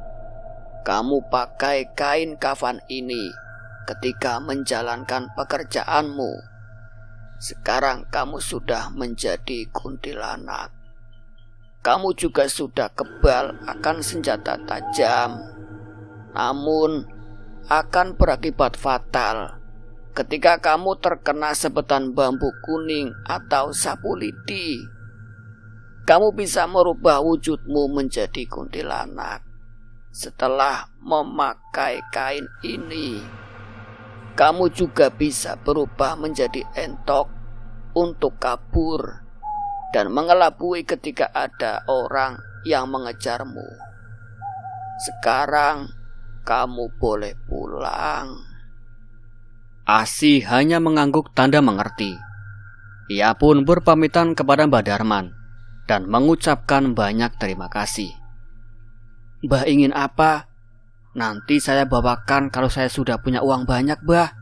S2: Kamu pakai kain kafan ini ketika menjalankan pekerjaanmu. Sekarang kamu sudah menjadi kuntilanak. Kamu juga sudah kebal akan senjata tajam. Namun akan berakibat fatal ketika kamu terkena sebetan bambu kuning atau sapu lidi. Kamu bisa merubah wujudmu menjadi kuntilanak setelah memakai kain ini. Kamu juga bisa berubah menjadi entok untuk kabur dan mengelabui ketika ada orang yang mengejarmu. Sekarang kamu boleh pulang."
S1: Asih hanya mengangguk tanda mengerti. Ia pun berpamitan kepada Mbah Darman dan mengucapkan banyak terima kasih. "Mbah ingin apa? Nanti saya bawakan kalau saya sudah punya uang banyak, Mbah,"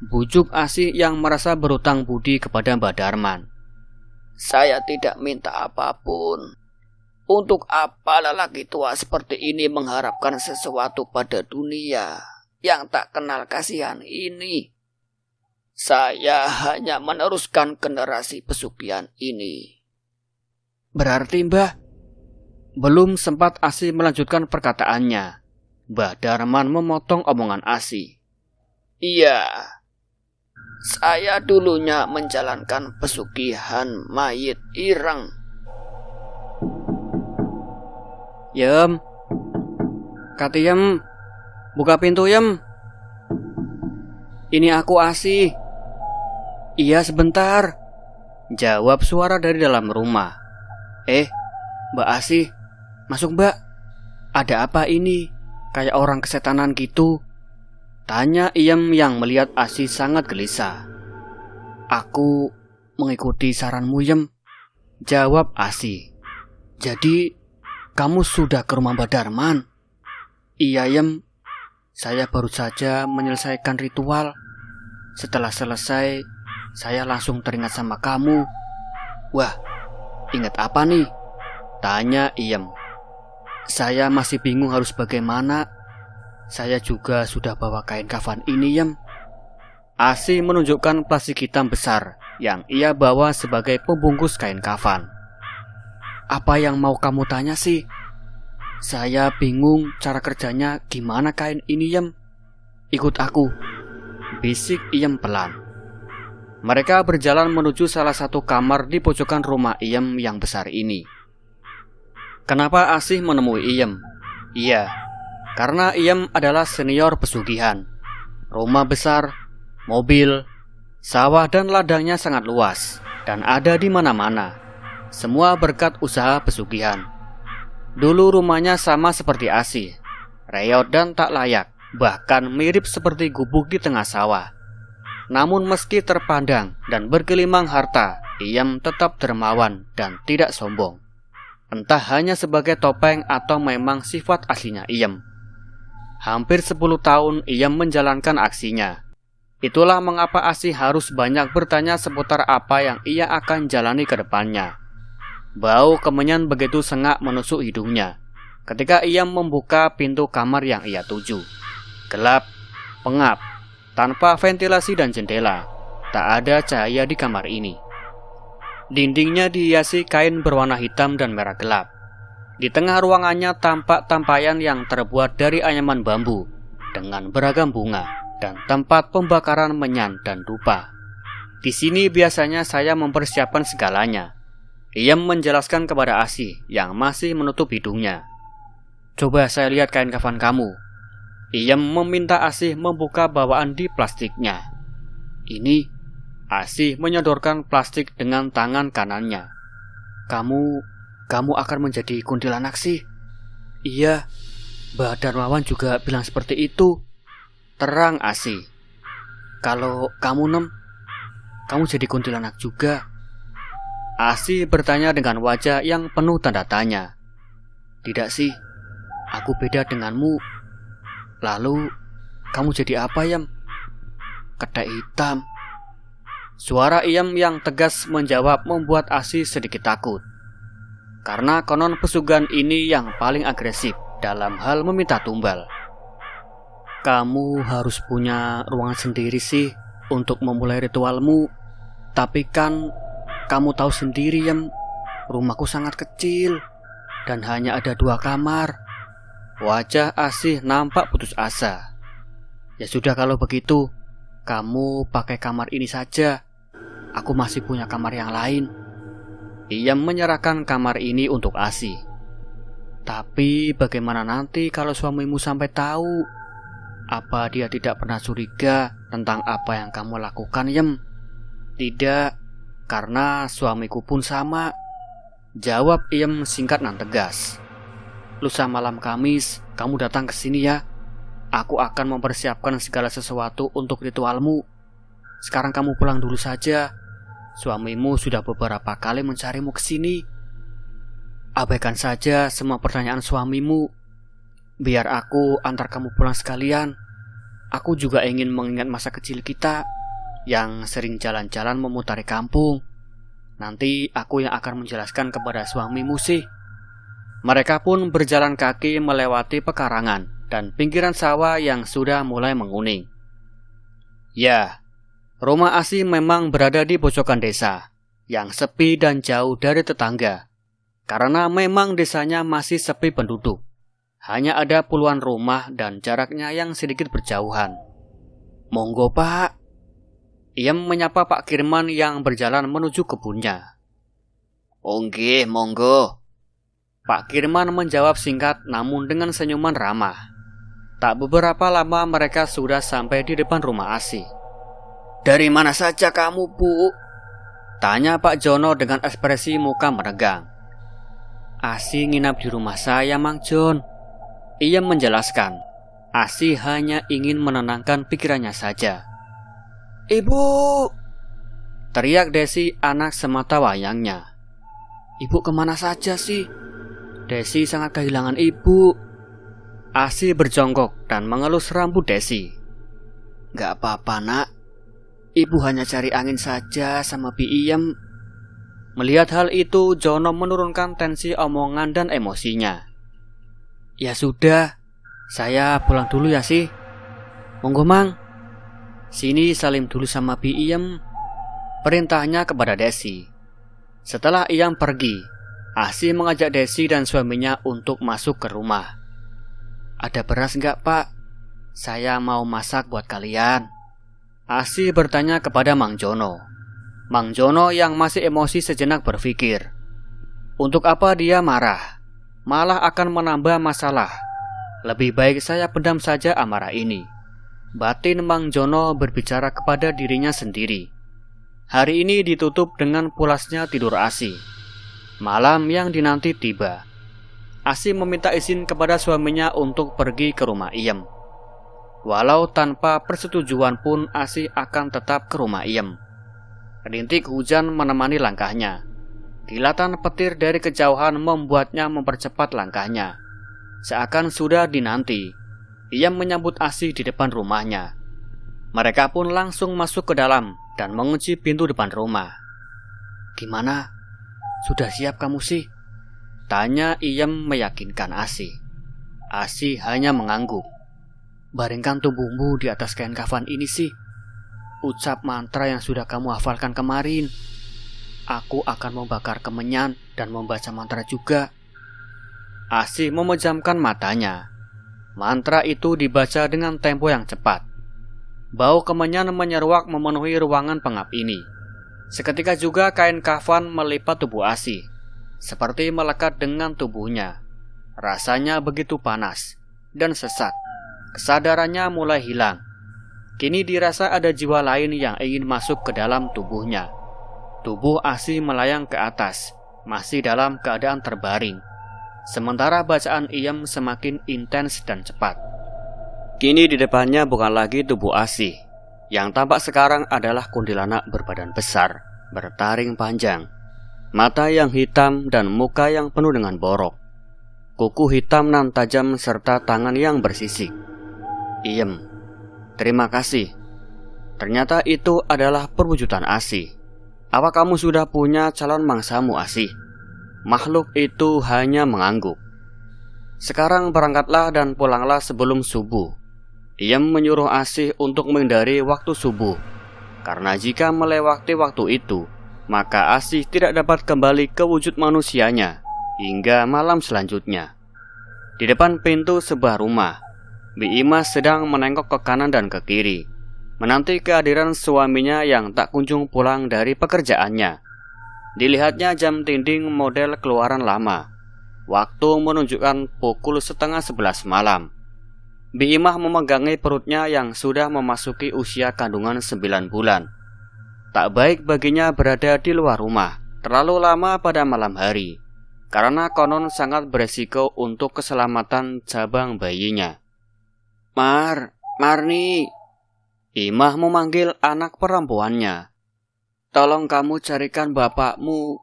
S1: bujuk Asih yang merasa berutang budi kepada Mbah Darman.
S2: "Saya tidak minta apapun. Untuk apa lelaki tua seperti ini mengharapkan sesuatu pada dunia yang tak kenal kasihan ini? Saya hanya meneruskan generasi pesugihan ini."
S1: "Berarti, Mbah..." Belum sempat Asih melanjutkan perkataannya, Mbah Darman memotong omongan Asih.
S2: "Iya, saya dulunya menjalankan pesugihan mayit ireng."
S1: "Yem, Kati Yem, buka pintu Yem. Ini aku Asih." "Iya sebentar," jawab suara dari dalam rumah. Mbak Asih, masuk Mbak. Ada apa ini? Kayak orang kesetanan gitu." Tanya Iem yang melihat Asih sangat gelisah. Aku mengikuti saranmu, Iem, jawab Asih. Jadi kamu sudah ke rumah Mbak Darman? Iya, Iem, saya baru saja menyelesaikan ritual. Setelah selesai, saya langsung teringat sama kamu. Wah, ingat apa nih? Tanya Iem. Saya masih bingung harus bagaimana. Saya juga sudah bawa kain kafan ini, Iem. Asih menunjukkan plastik hitam besar yang ia bawa sebagai pembungkus kain kafan. Apa yang mau kamu tanya sih? Saya bingung cara kerjanya gimana kain ini, Iem. Ikut aku, bisik Iem pelan. Mereka berjalan menuju salah satu kamar di pojokan rumah Iem yang besar ini. Kenapa Asih menemui Iem? Iya, karena Iem adalah senior pesugihan. Rumah besar, mobil, sawah dan ladangnya sangat luas dan ada di mana-mana. Semua berkat usaha pesugihan. Dulu rumahnya sama seperti Asih, reot dan tak layak, bahkan mirip seperti gubuk di tengah sawah. Namun meski terpandang dan bergelimang harta, Iem tetap dermawan dan tidak sombong. Entah hanya sebagai topeng atau memang sifat aslinya Iem. Hampir 10 tahun Iem menjalankan aksinya. Itulah mengapa Asih harus banyak bertanya seputar apa yang ia akan jalani ke depannya. Bau kemenyan begitu sengak menusuk hidungnya ketika Iem membuka pintu kamar yang ia tuju. Gelap, pengap, tanpa ventilasi dan jendela. Tak ada cahaya di kamar ini. Dindingnya dihiasi kain berwarna hitam dan merah gelap. Di tengah ruangannya tampak tampayan yang terbuat dari anyaman bambu dengan beragam bunga dan tempat pembakaran menyan dan dupa. Di sini biasanya saya mempersiapkan segalanya. Iem menjelaskan kepada Asih yang masih menutup hidungnya. Coba saya lihat kain kafan kamu. Iem meminta Asih membuka bawaan di plastiknya. Ini, Asih menyodorkan plastik dengan tangan kanannya. Kamu akan menjadi kuntilanak sih? Iya, Mbak Darmawan juga bilang seperti itu. Terang Asih. Kalau kamu kamu jadi kuntilanak juga? Asih bertanya dengan wajah yang penuh tanda tanya. Tidak sih, aku beda denganmu. Lalu, kamu jadi apa, Iem? Kedai hitam. Suara Iem yang tegas menjawab membuat Asih sedikit takut. Karena konon pesugihan ini yang paling agresif dalam hal meminta tumbal. Kamu harus punya ruangan sendiri sih untuk memulai ritualmu. Tapi kan kamu tahu sendiri, Iem, rumahku sangat kecil dan hanya ada 2 kamar. Wajah Asih nampak putus asa. Ya sudah kalau begitu, kamu pakai kamar ini saja. Aku masih punya kamar yang lain. Ia menyerahkan kamar ini untuk Asih. Tapi bagaimana nanti kalau suamimu sampai tahu? Apa dia tidak pernah curiga tentang apa yang kamu lakukan, Iem? Tidak, karena suamiku pun sama, jawab Iem singkat dan tegas. Lusa malam Kamis, kamu datang ke sini ya. Aku akan mempersiapkan segala sesuatu untuk ritualmu. Sekarang kamu pulang dulu saja. Suamimu sudah beberapa kali mencarimu ke sini. Abaikan saja semua pertanyaan suamimu. Biar aku antar kamu pulang sekalian. Aku juga ingin mengingat masa kecil kita yang sering jalan-jalan memutari kampung. Nanti aku yang akan menjelaskan kepada suamimu sih. Mereka pun berjalan kaki melewati pekarangan dan pinggiran sawah yang sudah mulai menguning. Ya, rumah Asih memang berada di pojokan desa yang sepi dan jauh dari tetangga. Karena memang desanya masih sepi penduduk. Hanya ada puluhan rumah dan jaraknya yang sedikit berjauhan. Monggo Pak. Ia menyapa Pak Kirman yang berjalan menuju kebunnya. Onggih, monggo. Pak Kirman menjawab singkat namun dengan senyuman ramah. Tak beberapa lama mereka sudah sampai di depan rumah Asih. Dari mana saja kamu, Bu? Tanya Pak Jono dengan ekspresi muka menegang. Asih nginap di rumah saya, Mang Jon. Ia menjelaskan. Asih hanya ingin menenangkan pikirannya saja.
S2: Ibu!
S1: Teriak Desi, anak semata wayangnya.
S2: Ibu kemana saja sih?
S1: Desi sangat kehilangan ibu. Asih berjongkok dan mengelus rambut Desi.
S2: Gak apa-apa nak, ibu hanya cari angin saja sama Bi Iem.
S1: Melihat hal itu, Jono menurunkan tensi omongan dan emosinya. Ya sudah, saya pulang dulu ya sih. Monggo Mang, sini salim dulu sama Bi Iem, perintahnya kepada Desi. Setelah Iem pergi, Asih mengajak Desi dan suaminya untuk masuk ke rumah. Ada beras enggak Pak? Saya mau masak buat kalian. Asih bertanya kepada Mang Jono. Mang Jono yang masih emosi sejenak berpikir, untuk apa dia marah? Malah akan menambah masalah. Lebih baik saya pendam saja amarah ini. Batin Mang Jono berbicara kepada dirinya sendiri. Hari ini ditutup dengan pulasnya tidur Asih. Malam yang dinanti tiba. Asih meminta izin kepada suaminya untuk pergi ke rumah Iem. Walau tanpa persetujuan pun Asih akan tetap ke rumah Iem. Rintik hujan menemani langkahnya. Kilatan petir dari kejauhan membuatnya mempercepat langkahnya. Seakan sudah dinanti, Iem menyambut Asih di depan rumahnya. Mereka pun langsung masuk ke dalam dan mengunci pintu depan rumah. Gimana? Sudah siap kamu sih? Tanya Iem meyakinkan Asih. Asih hanya mengangguk. Baringkan tubuhmu di atas kain kafan ini sih. Ucap mantra yang sudah kamu hafalkan kemarin. Aku akan membakar kemenyan dan membaca mantra juga. Asih memejamkan matanya. Mantra itu dibaca dengan tempo yang cepat. Bau kemenyan menyeruak memenuhi ruangan pengap ini. Seketika juga kain kafan melipat tubuh Asih, seperti melekat dengan tubuhnya. Rasanya begitu panas dan sesak. Kesadarannya mulai hilang. Kini dirasa ada jiwa lain yang ingin masuk ke dalam tubuhnya. Tubuh Asih melayang ke atas, masih dalam keadaan terbaring. Sementara bacaan Iem semakin intens dan cepat. Kini di depannya bukan lagi tubuh Asih. Yang tampak sekarang adalah kuntilanak berbadan besar, bertaring panjang, mata yang hitam dan muka yang penuh dengan borok, kuku hitam nan tajam serta tangan yang bersisik. Iem, terima kasih. Ternyata itu adalah perwujudan Asih. Apa kamu sudah punya calon mangsamu, Asih? Makhluk itu hanya mengangguk. Sekarang berangkatlah dan pulanglah sebelum subuh. Iem menyuruh Asih untuk menghindari waktu subuh, karena jika melewati waktu itu, maka Asih tidak dapat kembali ke wujud manusianya hingga malam selanjutnya. Di depan pintu sebuah rumah, Bi Imas sedang menengok ke kanan dan ke kiri, menanti kehadiran suaminya yang tak kunjung pulang dari pekerjaannya. Dilihatnya jam dinding model keluaran lama. Waktu menunjukkan pukul 10:30 malam. Bi Imah memegangi perutnya yang sudah memasuki usia kandungan 9 bulan. Tak baik baginya berada di luar rumah terlalu lama pada malam hari, karena konon sangat beresiko untuk keselamatan jabang bayinya. Marni. Imah memanggil anak perempuannya. Tolong kamu carikan bapakmu.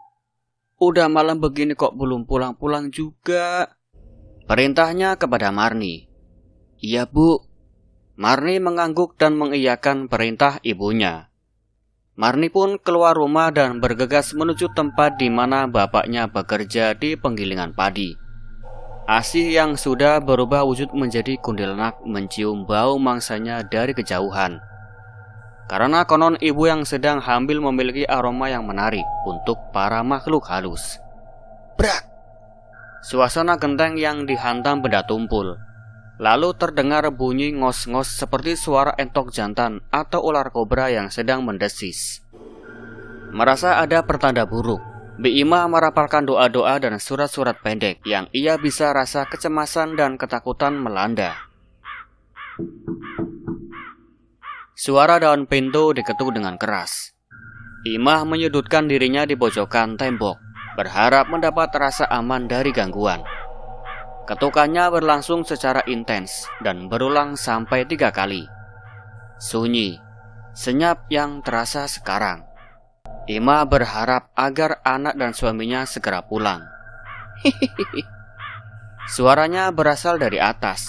S1: Udah malam begini kok belum pulang-pulang juga. Perintahnya kepada Marni. Iya Bu. Marni mengangguk dan mengiyakan perintah ibunya. Marni pun keluar rumah dan bergegas menuju tempat di mana bapaknya bekerja di penggilingan padi. Asih yang sudah berubah wujud menjadi kuntilanak mencium bau mangsanya dari kejauhan. Karena konon ibu yang sedang hamil memiliki aroma yang menarik untuk para makhluk halus. Brak! Suasana genteng yang dihantam benda tumpul. Lalu terdengar bunyi ngos-ngos seperti suara entok jantan atau ular kobra yang sedang mendesis. Merasa ada pertanda buruk, Bi Imah merapalkan doa-doa dan surat-surat pendek yang ia bisa rasa kecemasan dan ketakutan melanda. Suara daun pintu diketuk dengan keras. Imah menyudutkan dirinya di pojokan tembok, berharap mendapat rasa aman dari gangguan. Ketukannya berlangsung secara intens dan berulang sampai 3 kali. Sunyi, senyap yang terasa sekarang. Ima berharap agar anak dan suaminya segera pulang. Suaranya berasal dari atas.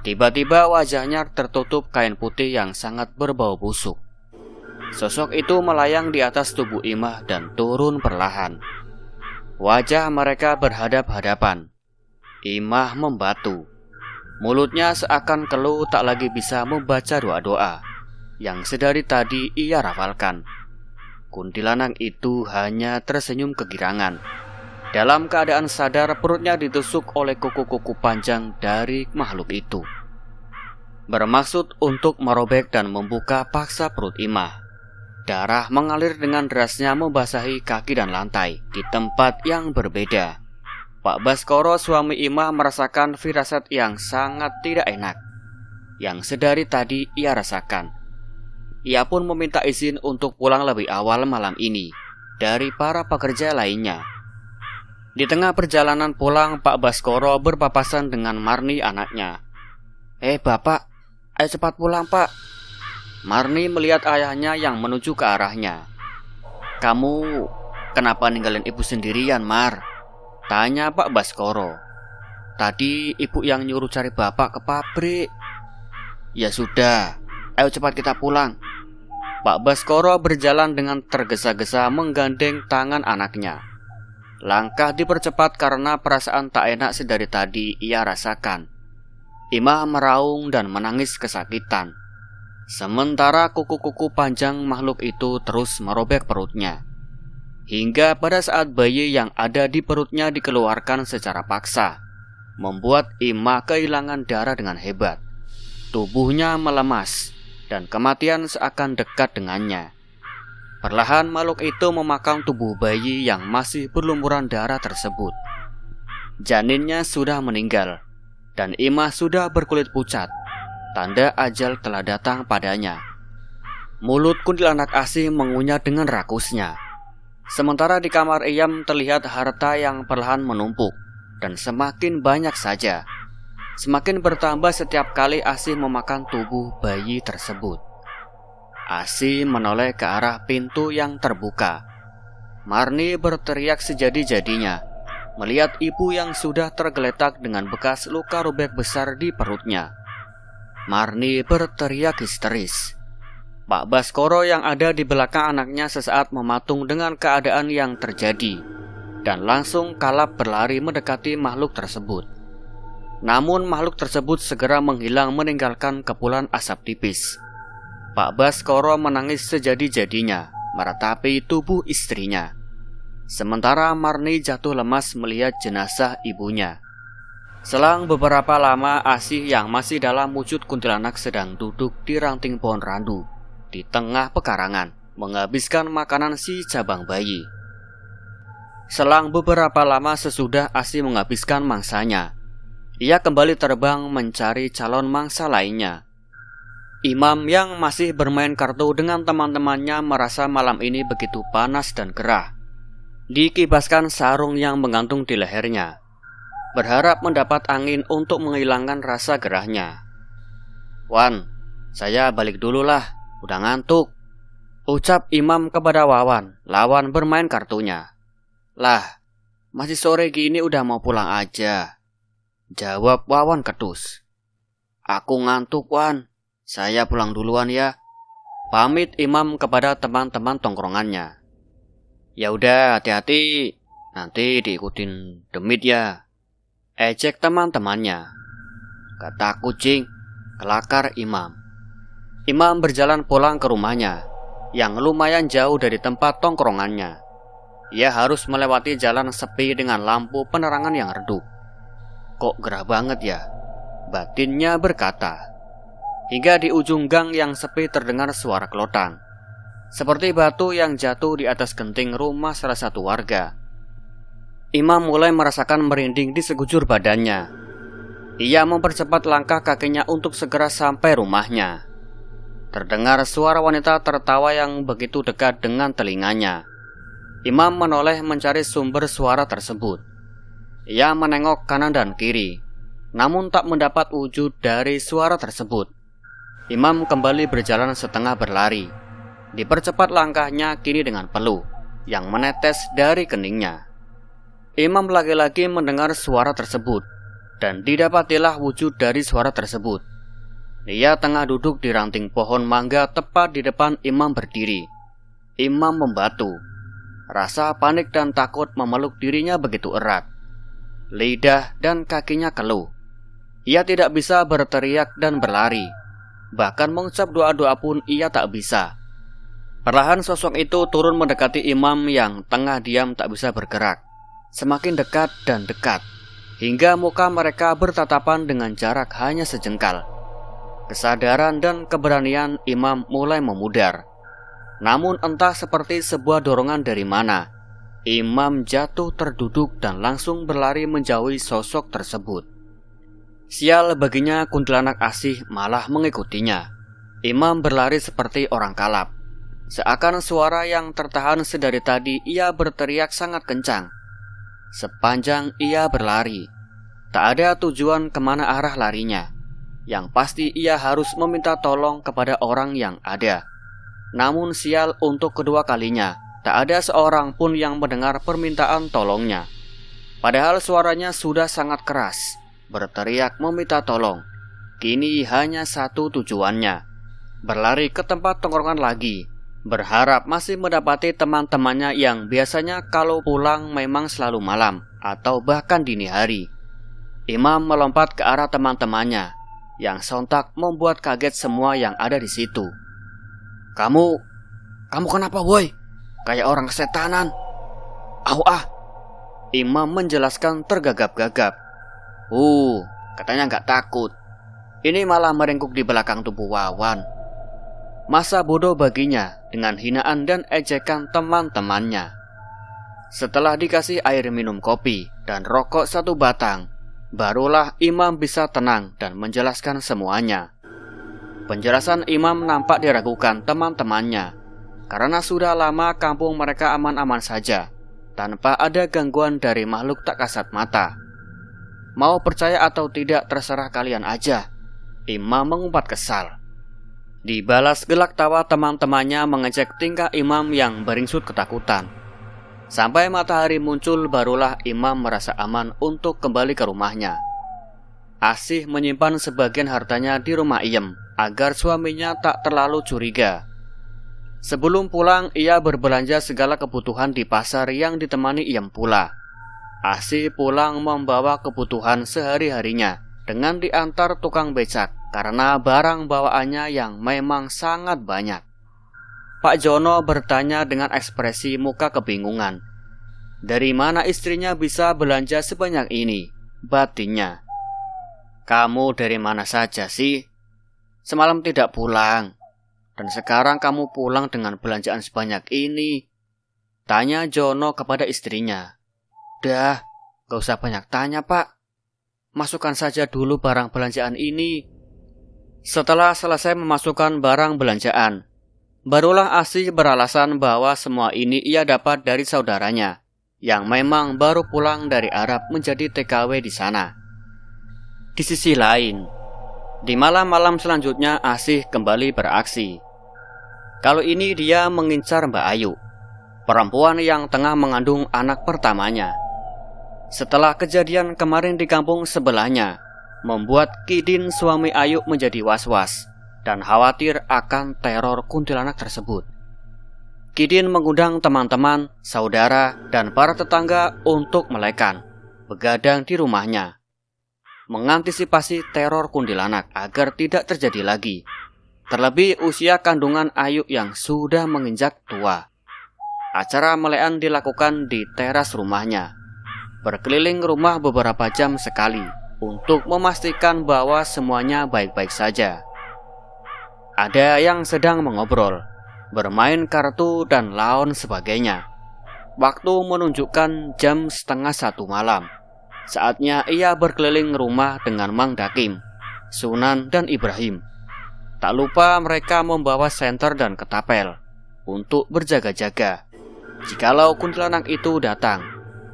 S1: Tiba-tiba wajahnya tertutup kain putih yang sangat berbau busuk. Sosok itu melayang di atas tubuh Imah dan turun perlahan. Wajah mereka berhadap-hadapan. Imah membatu. Mulutnya seakan keluh tak lagi bisa membaca doa-doa yang sedari tadi ia rafalkan. Kuntilanak itu hanya tersenyum kegirangan. Dalam keadaan sadar, perutnya ditusuk oleh kuku-kuku panjang dari makhluk itu, bermaksud untuk merobek dan membuka paksa perut Imah. Darah mengalir dengan derasnya membasahi kaki dan lantai di tempat yang berbeda. Pak Baskoro, suami Imah, merasakan firasat yang sangat tidak enak yang sedari tadi ia rasakan. Ia pun meminta izin untuk pulang lebih awal malam ini dari para pekerja lainnya. Di tengah perjalanan pulang, Pak Baskoro berpapasan dengan Marni, anaknya. Bapak, ayo cepat pulang, Pak." Marni melihat ayahnya yang menuju ke arahnya. "Kamu kenapa ninggalin ibu sendirian, Mar?" tanya Pak Baskoro. "Tadi ibu yang nyuruh cari bapak ke pabrik." "Ya sudah, ayo cepat kita pulang." Pak Baskoro berjalan dengan tergesa-gesa menggandeng tangan anaknya. Langkah dipercepat karena perasaan tak enak sedari tadi ia rasakan. Imah meraung dan menangis kesakitan. Sementara kuku-kuku panjang makhluk itu terus merobek perutnya. Hingga pada saat bayi yang ada di perutnya dikeluarkan secara paksa, membuat Imah kehilangan darah dengan hebat. Tubuhnya melemas dan kematian seakan dekat dengannya. Perlahan makhluk itu memakang tubuh bayi yang masih berlumuran darah tersebut. Janinnya sudah meninggal dan Imah sudah berkulit pucat. Tanda ajal telah datang padanya. Mulut kuntilanak asih mengunyah dengan rakusnya. Sementara di kamar Iyam terlihat harta yang perlahan menumpuk dan semakin banyak saja. Semakin bertambah setiap kali Asih memakan tubuh bayi tersebut. Asih menoleh ke arah pintu yang terbuka. Marni berteriak sejadi-jadinya melihat ibu yang sudah tergeletak dengan bekas luka robek besar di perutnya. Marni berteriak histeris. Pak Baskoro yang ada di belakang anaknya sesaat mematung dengan keadaan yang terjadi dan langsung kalap berlari mendekati makhluk tersebut. Namun makhluk tersebut segera menghilang meninggalkan kepulan asap tipis. Pak Baskoro menangis sejadi-jadinya meratapi tubuh istrinya. Sementara Marni jatuh lemas melihat jenazah ibunya. Selang beberapa lama, Asih yang masih dalam wujud kuntilanak sedang duduk di ranting pohon randu di tengah pekarangan, menghabiskan makanan si cabang bayi. Selang beberapa lama sesudah Asih menghabiskan mangsanya, ia kembali terbang mencari calon mangsa lainnya. Imam yang masih bermain kartu dengan teman-temannya merasa malam ini begitu panas dan gerah. Dikibaskan sarung yang menggantung di lehernya, berharap mendapat angin untuk menghilangkan rasa gerahnya. "Wan, saya balik dulu lah, udah ngantuk," ucap Imam kepada Wawan, lawan bermain kartunya. "Lah, masih sore gini udah mau pulang aja," jawab Wawan ketus. "Aku ngantuk, Wan, saya pulang duluan ya," pamit Imam kepada teman-teman tongkrongannya. "Ya udah, hati-hati, nanti diikutin demit ya," ejek teman-temannya. "Kata kucing," kelakar Imam. Imam berjalan pulang ke rumahnya yang lumayan jauh dari tempat tongkrongannya. Ia harus melewati jalan sepi dengan lampu penerangan yang redup. "Kok gerah banget ya?" batinnya berkata. Hingga di ujung gang yang sepi terdengar suara kelotang, seperti batu yang jatuh di atas genting rumah salah satu warga. Imam mulai merasakan merinding di sekujur badannya. Ia mempercepat langkah kakinya untuk segera sampai rumahnya. Terdengar suara wanita tertawa yang begitu dekat dengan telinganya. Imam menoleh mencari sumber suara tersebut. Ia menengok kanan dan kiri, namun tak mendapat wujud dari suara tersebut. Imam kembali berjalan setengah berlari. Dipercepat langkahnya kini dengan peluh yang menetes dari keningnya. Imam lagi-lagi mendengar suara tersebut, dan didapatilah wujud dari suara tersebut. Ia tengah duduk di ranting pohon mangga tepat di depan Imam berdiri. Imam membatu. Rasa panik dan takut memeluk dirinya begitu erat. Lidah dan kakinya keluh. Ia tidak bisa berteriak dan berlari. Bahkan mengucap doa-doa pun ia tak bisa. Perlahan sosok itu turun mendekati Imam yang tengah diam tak bisa bergerak. Semakin dekat dan dekat, hingga muka mereka bertatapan dengan jarak hanya sejengkal. Kesadaran dan keberanian Imam mulai memudar. Namun entah seperti sebuah dorongan dari mana, Imam jatuh terduduk dan langsung berlari menjauhi sosok tersebut. Sial baginya kuntilanak asih malah mengikutinya. Imam berlari seperti orang kalap. Seakan suara yang tertahan sedari tadi ia berteriak sangat kencang. Sepanjang ia berlari, tak ada tujuan kemana arah larinya. Yang pasti ia harus meminta tolong kepada orang yang ada. Namun sial untuk kedua kalinya, tak ada seorang pun yang mendengar permintaan tolongnya. Padahal suaranya sudah sangat keras, berteriak meminta tolong. Kini hanya satu tujuannya, berlari ke tempat tongkrongan lagi, berharap masih mendapati teman-temannya yang biasanya kalau pulang memang selalu malam atau bahkan dini hari. Imam melompat ke arah teman-temannya, yang sontak membuat kaget semua yang ada di situ. Kamu kenapa woi? Kayak orang kesetanan. Imam menjelaskan tergagap-gagap. Katanya nggak takut. Ini malah merengkuk di belakang tubuh Wawan. Masa bodoh baginya dengan hinaan dan ejekan teman-temannya. Setelah dikasih air minum kopi dan rokok satu batang, barulah Imam bisa tenang dan menjelaskan semuanya. Penjelasan Imam nampak diragukan teman-temannya, karena sudah lama kampung mereka aman-aman saja, tanpa ada gangguan dari makhluk tak kasat mata. Mau percaya atau tidak terserah kalian aja, Imam mengumpat kesal. Dibalas gelak tawa teman-temannya mengejek tingkah Imam yang beringsut ketakutan. Sampai matahari muncul barulah Imam merasa aman untuk kembali ke rumahnya. Asih menyimpan sebagian hartanya di rumah Iem agar suaminya tak terlalu curiga. Sebelum pulang ia berbelanja segala kebutuhan di pasar yang ditemani Iem pula. Asih pulang membawa kebutuhan sehari-harinya dengan diantar tukang becak karena barang bawaannya yang memang sangat banyak. Pak Jono bertanya dengan ekspresi muka kebingungan. Dari mana istrinya bisa belanja sebanyak ini? Batinnya. Kamu dari mana saja sih? Semalam tidak pulang, dan sekarang kamu pulang dengan belanjaan sebanyak ini? Tanya Jono kepada istrinya. Dah, gak usah banyak tanya pak. Masukkan saja dulu barang belanjaan ini. Setelah selesai memasukkan barang belanjaan, barulah Asih beralasan bahwa semua ini ia dapat dari saudaranya, yang memang baru pulang dari Arab menjadi TKW di sana. Di sisi lain, di malam-malam selanjutnya Asih kembali beraksi. Kali ini dia mengincar Mbak Ayu, perempuan yang tengah mengandung anak pertamanya. Setelah kejadian kemarin di kampung sebelahnya, membuat Kidin suami Ayu menjadi was-was dan khawatir akan teror kuntilanak tersebut. Kidin mengundang teman-teman, saudara, dan para tetangga untuk melekan, begadang di rumahnya, mengantisipasi teror kuntilanak agar tidak terjadi lagi. Terlebih usia kandungan Ayu yang sudah menginjak tua. Acara melekan dilakukan di teras rumahnya, berkeliling rumah beberapa jam sekali untuk memastikan bahwa semuanya baik-baik saja. Ada yang sedang mengobrol, bermain kartu dan lain sebagainya. Waktu menunjukkan jam 12:30 malam. Saatnya ia berkeliling rumah dengan Mang Dakim, Sunan dan Ibrahim. Tak lupa mereka membawa senter dan ketapel untuk berjaga-jaga jikalau kuntilanak itu datang.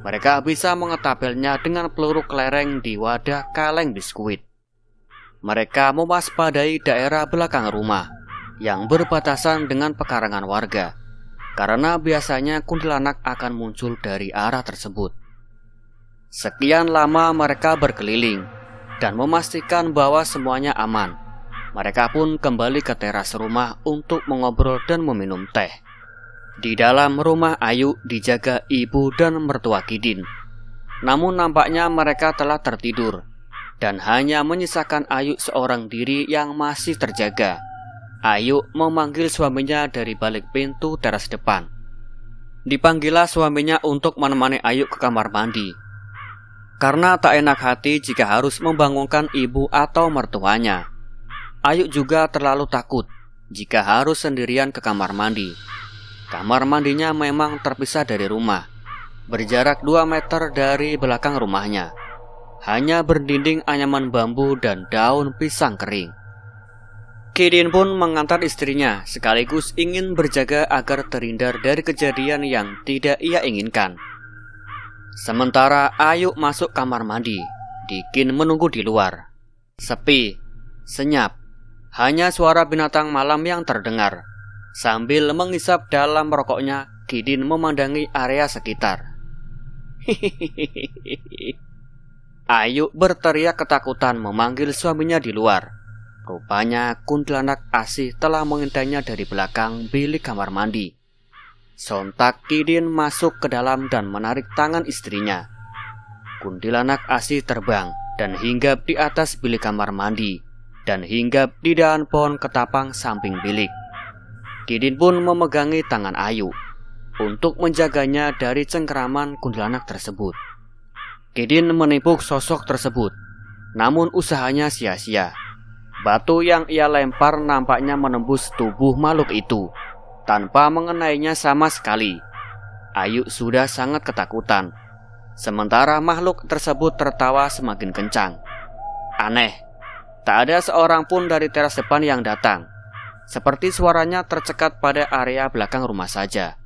S1: Mereka bisa mengetapelnya dengan peluru kelereng di wadah kaleng biskuit. Mereka mewaspadai daerah belakang rumah yang berbatasan dengan pekarangan warga, karena biasanya kuntilanak akan muncul dari arah tersebut. Sekian lama mereka berkeliling dan memastikan bahwa semuanya aman. Mereka pun kembali ke teras rumah untuk mengobrol dan meminum teh. Di dalam rumah Ayu dijaga ibu dan mertua Kidin. Namun nampaknya mereka telah tertidur dan hanya menyisakan Ayu seorang diri yang masih terjaga. Ayu memanggil suaminya dari balik pintu teras depan. Dipanggillah suaminya untuk menemani Ayu ke kamar mandi, karena tak enak hati jika harus membangunkan ibu atau mertuanya. Ayu juga terlalu takut jika harus sendirian ke kamar mandi. Kamar mandinya memang terpisah dari rumah, berjarak 2 meter dari belakang rumahnya. Hanya berdinding anyaman bambu dan daun pisang kering. Kidin pun mengantar istrinya, sekaligus ingin berjaga agar terhindar dari kejadian yang tidak ia inginkan. Sementara Ayu masuk kamar mandi, Dikin menunggu di luar. Sepi, senyap, hanya suara binatang malam yang terdengar. Sambil mengisap dalam rokoknya, Kidin memandangi area sekitar. Ayu berteriak ketakutan memanggil suaminya di luar. Rupanya kuntilanak asih telah mengintainya dari belakang bilik kamar mandi. Sontak Kidin masuk ke dalam dan menarik tangan istrinya. Kuntilanak asih terbang dan hinggap di atas bilik kamar mandi dan hinggap di dahan pohon ketapang samping bilik. Kidin pun memegangi tangan Ayu untuk menjaganya dari cengkeraman kuntilanak tersebut. Kidin menipuk sosok tersebut, namun usahanya sia-sia. Batu yang ia lempar nampaknya menembus tubuh makhluk itu tanpa mengenainya sama sekali. Ayu sudah sangat ketakutan, sementara makhluk tersebut tertawa semakin kencang. Aneh, tak ada seorang pun dari teras depan yang datang. Seperti suaranya tercekat pada area belakang rumah saja.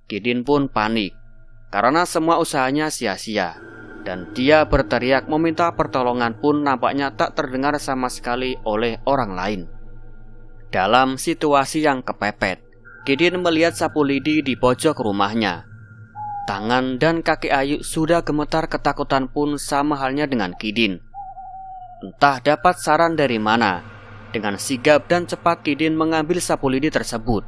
S1: Kidin pun panik karena semua usahanya sia-sia, dan dia berteriak meminta pertolongan pun nampaknya tak terdengar sama sekali oleh orang lain. Dalam situasi yang kepepet, Kidin melihat sapu lidi di pojok rumahnya. Tangan dan kaki Ayu sudah gemetar ketakutan pun sama halnya dengan Kidin. Entah dapat saran dari mana, dengan sigap dan cepat Kidin mengambil sapu lidi tersebut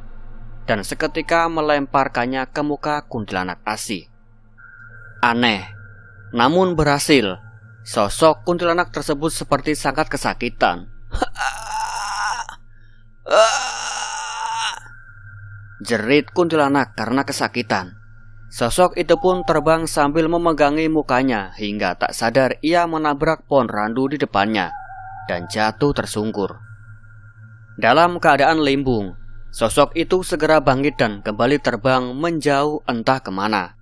S1: dan seketika melemparkannya ke muka kuntilanak asih. Aneh, namun berhasil. Sosok kuntilanak tersebut seperti sangat kesakitan. Jerit kuntilanak karena kesakitan. Sosok itu pun terbang sambil memegangi mukanya hingga tak sadar ia menabrak pohon randu di depannya dan jatuh tersungkur. Dalam keadaan limbung, sosok itu segera bangkit dan kembali terbang menjauh entah kemana.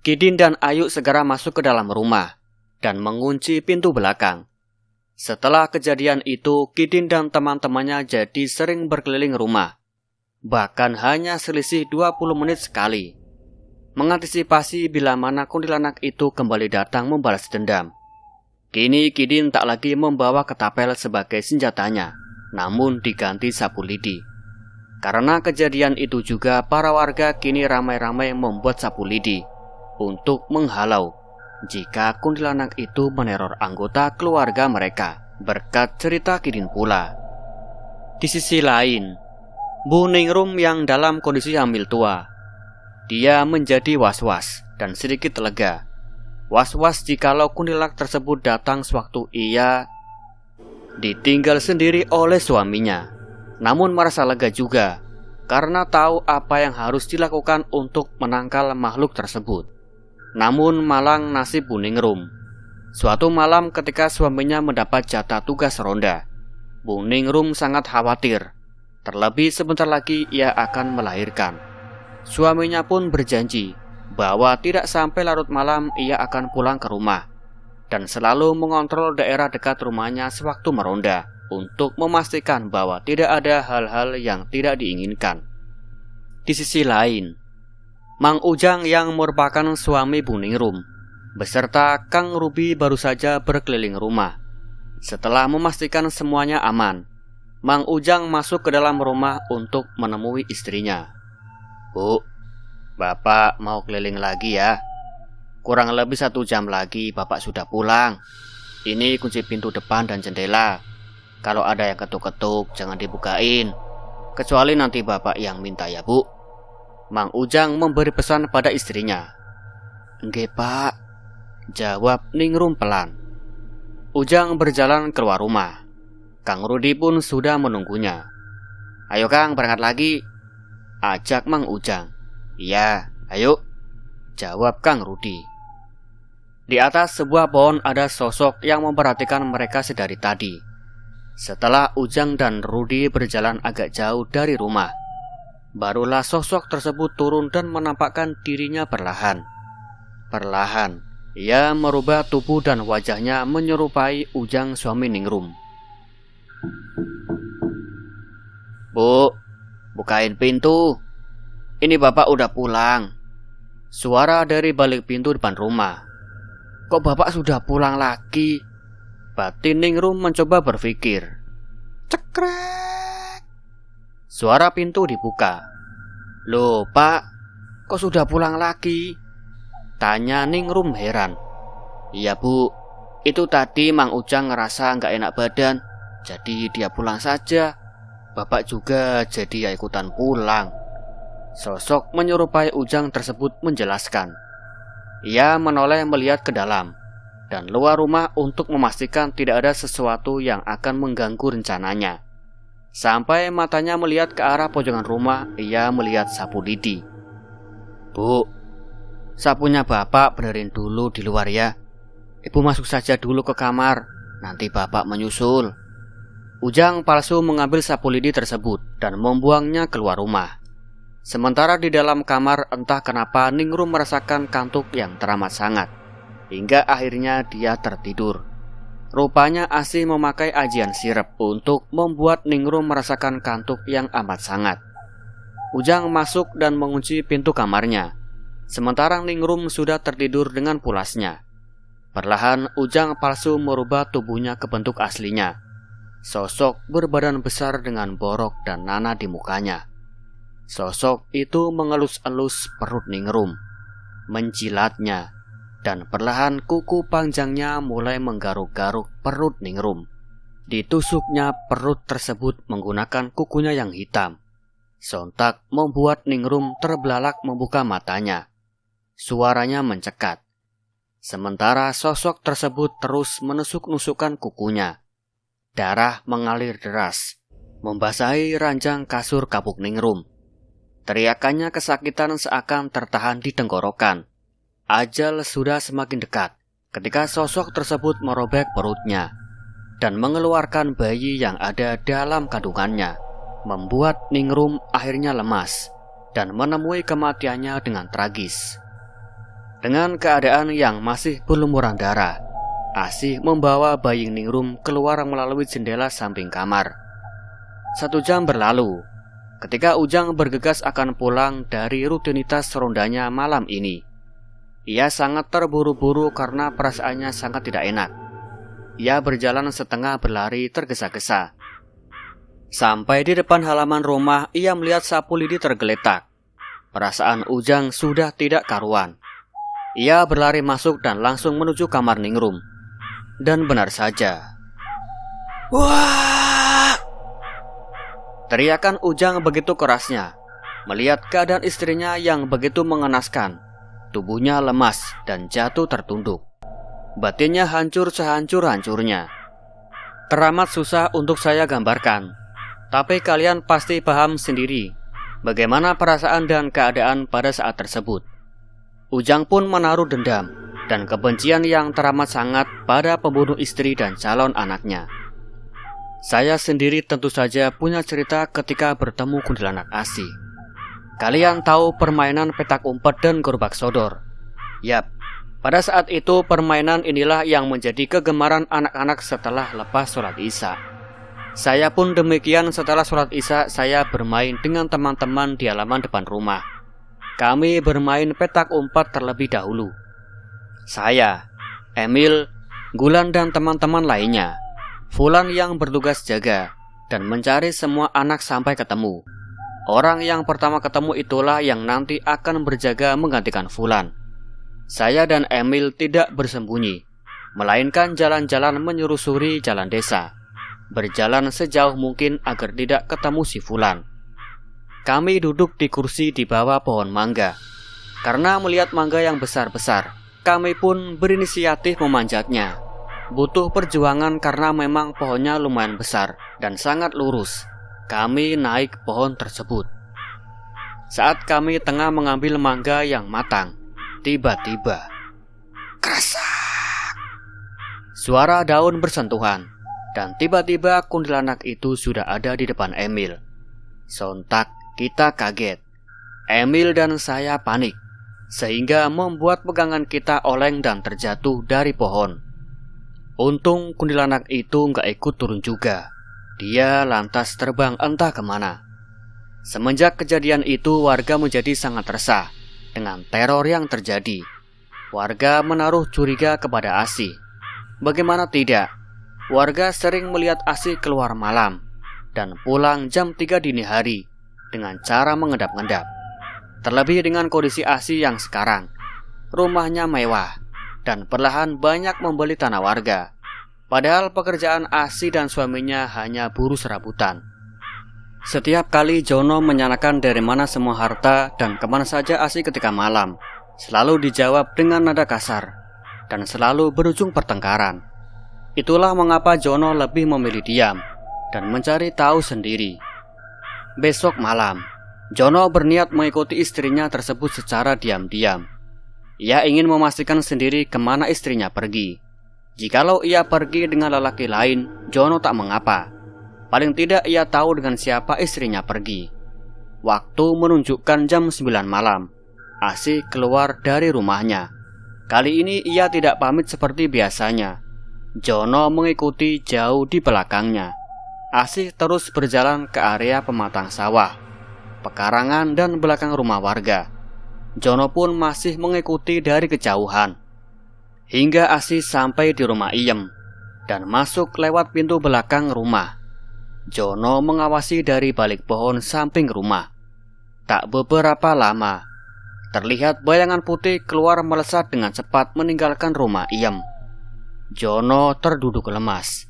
S1: Kidin dan Ayu segera masuk ke dalam rumah dan mengunci pintu belakang. Setelah kejadian itu, Kidin dan teman-temannya jadi sering berkeliling rumah, bahkan hanya selisih 20 menit sekali, mengantisipasi bila mana kuntilanak itu kembali datang membalas dendam. Kini Kidin tak lagi membawa ketapel sebagai senjatanya, namun diganti sapu lidi. Karena kejadian itu juga para warga kini ramai-ramai membuat sapu lidi untuk menghalau jika kuntilanak itu meneror anggota keluarga mereka, berkat cerita Kidin pula. Di sisi lain, Bu Ningrum yang dalam kondisi hamil tua, dia menjadi was-was dan sedikit lega. Was-was jikalau kuntilanak tersebut datang sewaktu ia ditinggal sendiri oleh suaminya. Namun merasa lega juga karena tahu apa yang harus dilakukan untuk menangkal makhluk tersebut. Namun malang nasib Bu Ningrum. Suatu malam ketika suaminya mendapat jatah tugas ronda, Bu Ningrum sangat khawatir. Terlebih sebentar lagi ia akan melahirkan. Suaminya pun berjanji bahwa tidak sampai larut malam ia akan pulang ke rumah dan selalu mengontrol daerah dekat rumahnya sewaktu meronda untuk memastikan bahwa tidak ada hal-hal yang tidak diinginkan. Di sisi lain, Mang Ujang yang merupakan suami Bu Ningrum beserta Kang Ruby baru saja berkeliling rumah. Setelah memastikan semuanya aman, Mang Ujang masuk ke dalam rumah untuk menemui istrinya. Bu, Bapak mau keliling lagi ya? Kurang lebih 1 jam lagi Bapak sudah pulang. Ini kunci pintu depan dan jendela. Kalau ada yang ketuk-ketuk jangan dibukain, kecuali nanti Bapak yang minta ya Bu. Mang Ujang memberi pesan pada istrinya. Nggih Pak, jawab Ningrum pelan. Ujang berjalan keluar rumah. Kang Rudi pun sudah menunggunya. Ayo Kang, berangkat lagi, ajak Mang Ujang. Iya, ayo, jawab Kang Rudi. Di atas sebuah pohon ada sosok yang memperhatikan mereka sedari tadi. Setelah Ujang dan Rudi berjalan agak jauh dari rumah, barulah sosok tersebut turun dan menampakkan dirinya perlahan. Perlahan, ia merubah tubuh dan wajahnya menyerupai Ujang suami Ningrum. Bu, bukain pintu. Ini Bapak udah pulang. Suara dari balik pintu depan rumah. Kok Bapak sudah pulang lagi? Batin Ningrum mencoba berpikir. Cekrek. Suara pintu dibuka. Loh Pak, kok sudah pulang lagi? Tanya Ningrum heran. Iya Bu, itu tadi Mang Ujang ngerasa gak enak badan, jadi dia pulang saja. Bapak juga jadi ya ikutan pulang. Sosok menyerupai Ujang tersebut menjelaskan. Ia menoleh melihat ke dalam dan luar rumah untuk memastikan tidak ada sesuatu yang akan mengganggu rencananya. Sampai matanya melihat ke arah pojokan rumah, ia melihat sapu lidi. Bu, sapunya Bapak benerin dulu di luar ya. Ibu masuk saja dulu ke kamar, nanti Bapak menyusul. Ujang palsu mengambil sapu lidi tersebut dan membuangnya keluar rumah. Sementara di dalam kamar entah kenapa Ningrum merasakan kantuk yang teramat sangat, hingga akhirnya dia tertidur. Rupanya Asih memakai ajian sirep untuk membuat Ningrum merasakan kantuk yang amat sangat. Ujang masuk dan mengunci pintu kamarnya, sementara Ningrum sudah tertidur dengan pulasnya. Perlahan Ujang palsu merubah tubuhnya ke bentuk aslinya. Sosok berbadan besar dengan borok dan nanah di mukanya. Sosok itu mengelus-elus perut Ningrum, menjilatnya, dan perlahan kuku panjangnya mulai menggaruk-garuk perut Ningrum. Ditusuknya perut tersebut menggunakan kukunya yang hitam. Sontak membuat Ningrum terbelalak membuka matanya. Suaranya mencekat. Sementara sosok tersebut terus menusuk-nusukkan kukunya. Darah mengalir deras, membasahi ranjang kasur kapuk Ningrum. Teriakannya kesakitan seakan tertahan di tenggorokan. Ajal sudah semakin dekat ketika sosok tersebut merobek perutnya dan mengeluarkan bayi yang ada dalam kandungannya, membuat Ningrum akhirnya lemas dan menemui kematiannya dengan tragis. Dengan keadaan yang masih berlumuran darah, Asih membawa bayi Ningrum keluar melalui jendela samping kamar. 1 jam berlalu ketika Ujang bergegas akan pulang dari rutinitas rondanya malam ini. Ia sangat terburu-buru karena perasaannya sangat tidak enak. Ia berjalan setengah berlari tergesa-gesa. Sampai di depan halaman rumah, ia melihat sapu lidi tergeletak. Perasaan Ujang sudah tidak karuan. Ia berlari masuk dan langsung menuju kamar Ningrum. Dan benar saja. Wah! Teriakan Ujang begitu kerasnya. Melihat keadaan istrinya yang begitu mengenaskan, tubuhnya lemas dan jatuh tertunduk. Batinnya hancur sehancur-hancurnya. Teramat susah untuk saya gambarkan, tapi kalian pasti paham sendiri bagaimana perasaan dan keadaan pada saat tersebut. Ujang pun menaruh dendam dan kebencian yang teramat sangat pada pembunuh istri dan calon anaknya. Saya sendiri tentu saja punya cerita ketika bertemu kuntilanak Asih. Kalian tahu permainan petak umpet dan gerobak sodor? Yap, pada saat itu permainan inilah yang menjadi kegemaran anak-anak setelah lepas sholat Isya. Saya pun demikian, setelah sholat Isya saya bermain dengan teman-teman di halaman depan rumah. kami bermain petak umpet terlebih dahulu. Saya, Emil, Gulan dan teman-teman lainnya, Fulan yang bertugas jaga dan mencari semua anak sampai ketemu. Orang yang pertama ketemu itulah yang nanti akan berjaga menggantikan Fulan. Saya dan Emil tidak bersembunyi, melainkan jalan-jalan menyusuri jalan desa, berjalan sejauh mungkin agar tidak ketemu si Fulan. Kami duduk di kursi di bawah pohon mangga. Karena melihat mangga yang besar-besar, kami pun berinisiatif memanjatnya. Butuh perjuangan karena memang pohonnya lumayan besar dan sangat lurus. Kami naik pohon tersebut. Saat kami tengah mengambil mangga yang matang, tiba-tiba
S2: Krasak!
S1: suara daun bersentuhan, dan tiba-tiba kuntilanak itu sudah ada di depan Emil. Sontak kita kaget. Emil dan saya panik, sehingga membuat pegangan kita oleng dan terjatuh dari pohon. Untung kuntilanak itu nggak ikut turun juga. Dia lantas terbang entah kemana. Semenjak kejadian itu, warga menjadi sangat resah dengan teror yang terjadi. Warga menaruh curiga kepada Asih. Bagaimana tidak, warga sering melihat Asih keluar malam dan pulang jam 3 dini hari dengan cara mengendap-endap. Terlebih dengan kondisi Asih yang sekarang, rumahnya mewah dan perlahan banyak membeli tanah warga. Padahal pekerjaan Asih dan suaminya hanya buruh serabutan. Setiap kali Jono menanyakan dari mana semua harta dan kemana saja Asih ketika malam, selalu dijawab dengan nada kasar dan selalu berujung pertengkaran. Itulah mengapa Jono lebih memilih diam dan mencari tahu sendiri. Besok malam, Jono berniat mengikuti istrinya tersebut secara diam-diam. Ia ingin memastikan sendiri kemana istrinya pergi. Jikalau ia pergi dengan lelaki lain, Jono tak mengapa. Paling tidak ia tahu dengan siapa istrinya pergi. Waktu menunjukkan jam 9 malam. Asih keluar dari rumahnya. Kali ini ia tidak pamit seperti biasanya. Jono mengikuti jauh di belakangnya. Asih terus berjalan ke area pematang sawah, pekarangan dan belakang rumah warga. Jono pun masih mengikuti dari kejauhan. Hingga Asih sampai di rumah Iem dan masuk lewat pintu belakang rumah. Jono mengawasi dari balik pohon samping rumah. Tak beberapa lama, terlihat bayangan putih keluar melesat dengan cepat meninggalkan rumah Iem. Jono terduduk lemas.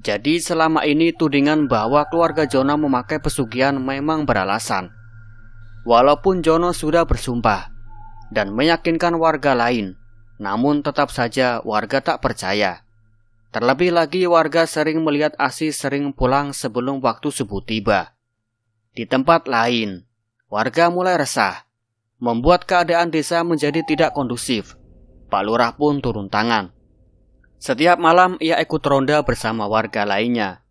S1: Jadi selama ini tudingan bahwa keluarga Jono memakai pesugihan memang beralasan. Walaupun Jono sudah bersumpah dan meyakinkan warga lain, namun tetap saja warga tak percaya. Terlebih lagi warga sering melihat Asih sering pulang sebelum waktu subuh tiba. Di tempat lain, warga mulai resah, membuat keadaan desa menjadi tidak kondusif. Pak Lurah pun turun tangan. Setiap malam ia ikut ronda bersama warga lainnya.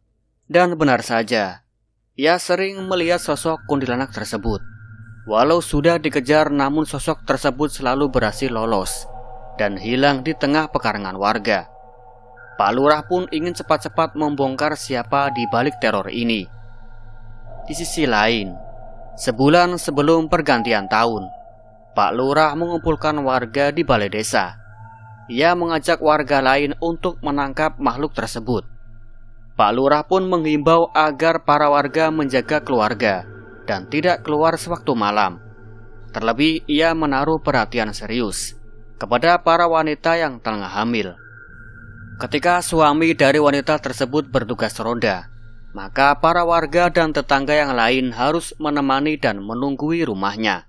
S1: Dan benar saja, ia sering melihat sosok kuntilanak tersebut. Walau sudah dikejar, namun sosok tersebut selalu berhasil lolos dan hilang di tengah pekarangan warga. Pak Lurah pun ingin cepat-cepat membongkar siapa di balik teror ini. Di sisi lain, sebulan sebelum pergantian tahun, Pak Lurah mengumpulkan warga di balai desa. Ia mengajak warga lain untuk menangkap makhluk tersebut. Pak Lurah pun menghimbau agar para warga menjaga keluarga dan tidak keluar sewaktu malam. Terlebih ia menaruh perhatian serius kepada para wanita yang tengah hamil. Ketika suami dari wanita tersebut bertugas ronda, maka para warga dan tetangga yang lain harus menemani dan menunggui rumahnya.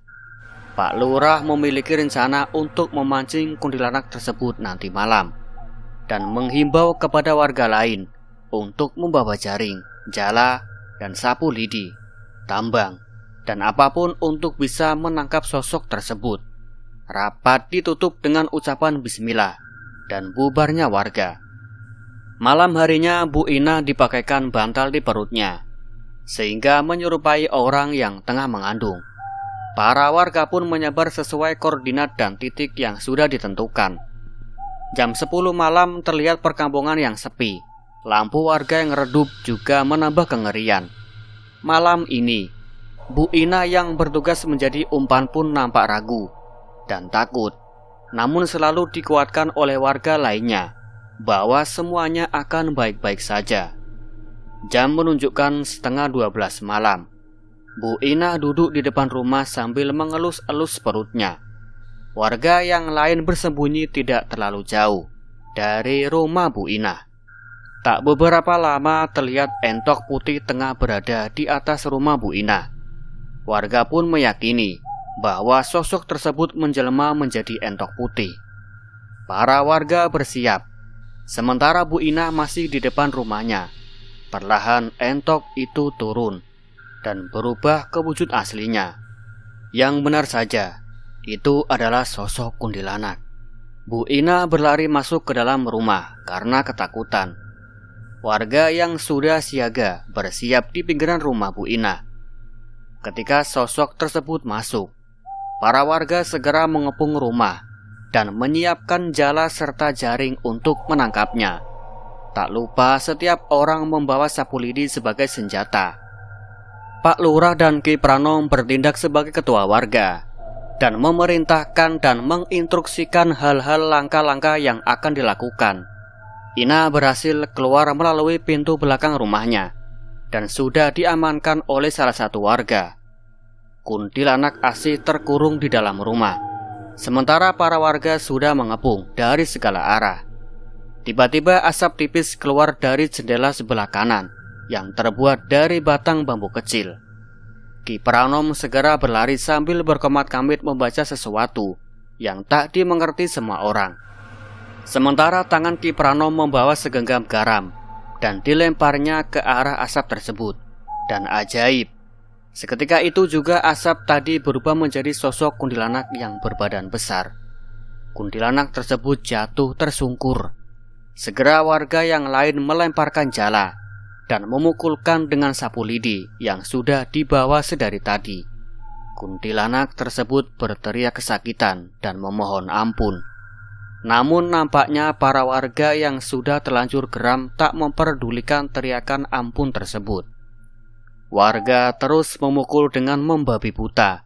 S1: Pak Lurah memiliki rencana untuk memancing kuntilanak tersebut nanti malam dan menghimbau kepada warga lain untuk membawa jaring, jala, dan sapu lidi, tambang, dan apapun untuk bisa menangkap sosok tersebut. Rapat ditutup dengan ucapan bismillah dan bubarnya warga. Malam harinya Bu Ina dipakaikan bantal di perutnya, sehingga menyerupai orang yang tengah mengandung. Para warga pun menyebar sesuai koordinat dan titik yang sudah ditentukan. Jam 10 malam terlihat perkampungan yang sepi. Lampu warga yang redup juga menambah kengerian. Malam ini, Bu Ina yang bertugas menjadi umpan pun nampak ragu dan takut, namun selalu dikuatkan oleh warga lainnya bahwa semuanya akan baik-baik saja. Jam menunjukkan 11:30 malam. Bu Ina duduk di depan rumah sambil mengelus-elus perutnya. Warga yang lain bersembunyi tidak terlalu jauh dari rumah Bu Ina. Tak beberapa lama terlihat entok putih tengah berada di atas rumah Bu Ina. Warga pun meyakini bahwa sosok tersebut menjelma menjadi entok putih. Para warga bersiap, sementara Bu Ina masih di depan rumahnya. Perlahan entok itu turun dan berubah ke wujud aslinya. Yang benar saja, itu adalah sosok kuntilanak. Bu Ina berlari masuk ke dalam rumah karena ketakutan. Warga yang sudah siaga bersiap di pinggiran rumah Bu Ina. Ketika sosok tersebut masuk, para warga segera mengepung rumah dan menyiapkan jala serta jaring untuk menangkapnya. Tak lupa setiap orang membawa sapu lidi sebagai senjata. Pak Lurah dan Ki Pranom bertindak sebagai ketua warga dan memerintahkan dan menginstruksikan hal-hal langkah-langkah yang akan dilakukan. Ina berhasil keluar melalui pintu belakang rumahnya dan sudah diamankan oleh salah satu warga. Kuntilanak asih terkurung di dalam rumah, sementara para warga sudah mengepung dari segala arah. Tiba-tiba asap tipis keluar dari jendela sebelah kanan yang terbuat dari batang bambu kecil. Ki Pranom segera berlari sambil berkemat-kamit membaca sesuatu yang tak dimengerti semua orang. Sementara tangan Ki Pranom membawa segenggam garam dan dilemparnya ke arah asap tersebut. Dan ajaib, seketika itu juga asap tadi berubah menjadi sosok kuntilanak yang berbadan besar. Kuntilanak tersebut jatuh tersungkur. Segera warga yang lain melemparkan jala dan memukulkan dengan sapu lidi yang sudah dibawa sedari tadi. Kuntilanak tersebut berteriak kesakitan dan memohon ampun. Namun nampaknya para warga yang sudah terlanjur geram tak memperdulikan teriakan ampun tersebut. Warga terus memukul dengan membabi buta.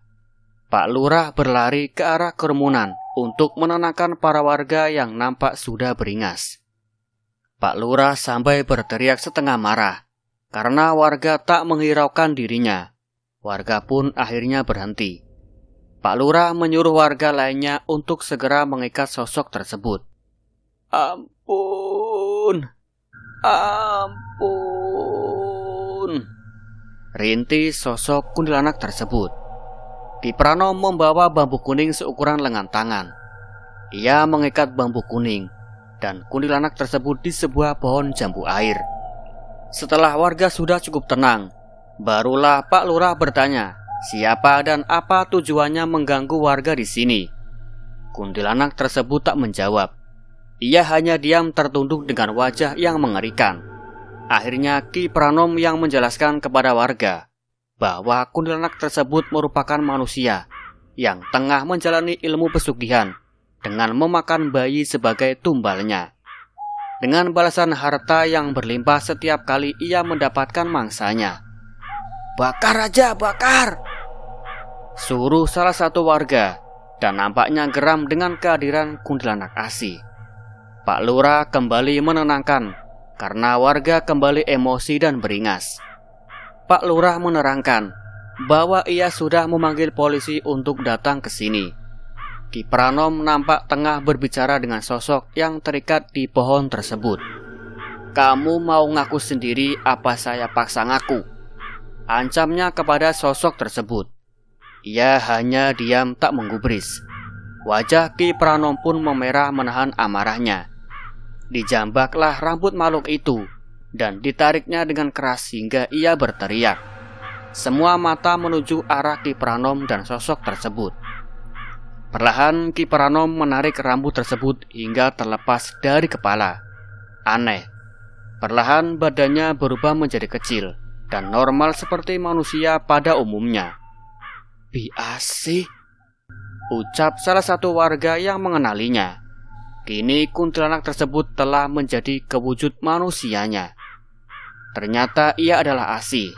S1: Pak Lurah berlari ke arah kerumunan untuk menenangkan para warga yang nampak sudah beringas. Pak Lurah sampai berteriak setengah marah karena warga tak menghiraukan dirinya. Warga pun akhirnya berhenti. Pak Lurah menyuruh warga lainnya untuk segera mengikat sosok tersebut. Ampun, ampun, rintih sosok kuntilanak tersebut. Ki Pranom membawa bambu kuning seukuran lengan tangan. Ia mengikat bambu kuning dan kuntilanak tersebut di sebuah pohon jambu air. Setelah warga sudah cukup tenang, barulah Pak Lurah bertanya, siapa dan apa tujuannya mengganggu warga di sini. Kuntilanak tersebut tak menjawab. Ia hanya diam tertunduk dengan wajah yang mengerikan. Akhirnya Ki Pranom yang menjelaskan kepada warga bahwa kuntilanak tersebut merupakan manusia yang tengah menjalani ilmu pesugihan dengan memakan bayi sebagai tumbalnya. Dengan balasan harta yang berlimpah setiap kali ia mendapatkan mangsanya. Bakar aja, bakar! Suruh salah satu warga, dan nampaknya geram dengan kehadiran kuntilanak asih. Pak Lurah kembali menenangkan karena warga kembali emosi dan beringas. Pak Lurah menerangkan bahwa ia sudah memanggil polisi untuk datang ke sini. Ki Pranom nampak tengah berbicara dengan sosok yang terikat di pohon tersebut. Kamu mau ngaku sendiri apa saya paksa ngaku? Ancamnya kepada sosok tersebut. Ia hanya diam tak menggubris. Wajah Ki Pranom pun memerah menahan amarahnya. Dijambaklah rambut makhluk itu dan ditariknya dengan keras hingga ia berteriak. Semua mata menuju arah Ki Pranom dan sosok tersebut. Perlahan Ki Pranom menarik rambut tersebut hingga terlepas dari kepala. Aneh, perlahan badannya berubah menjadi kecil dan normal seperti manusia pada umumnya. Biasi, ucap salah satu warga yang mengenalinya. Kini kuntilanak tersebut telah menjadi kewujud manusianya. Ternyata ia adalah Asih.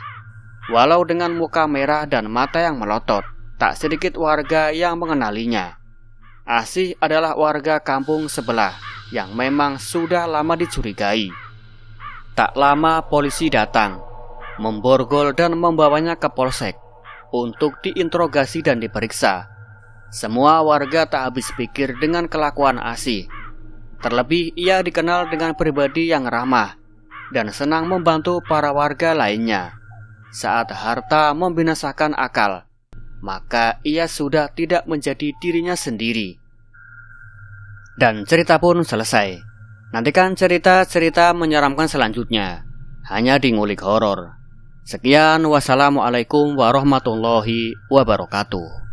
S1: Walau dengan muka merah dan mata yang melotot, tak sedikit warga yang mengenalinya. Asih adalah warga kampung sebelah yang memang sudah lama dicurigai. Tak lama polisi datang, memborgol dan membawanya ke polsek untuk diinterogasi dan diperiksa. Semua warga tak habis pikir dengan kelakuan Asih. Terlebih ia dikenal dengan pribadi yang ramah dan senang membantu para warga lainnya. Saat harta membinasakan akal, maka ia sudah tidak menjadi dirinya sendiri. Dan cerita pun selesai. Nantikan cerita-cerita menyeramkan selanjutnya hanya di Ngulik Horor. Sekian, wassalamualaikum warahmatullahi wabarakatuh.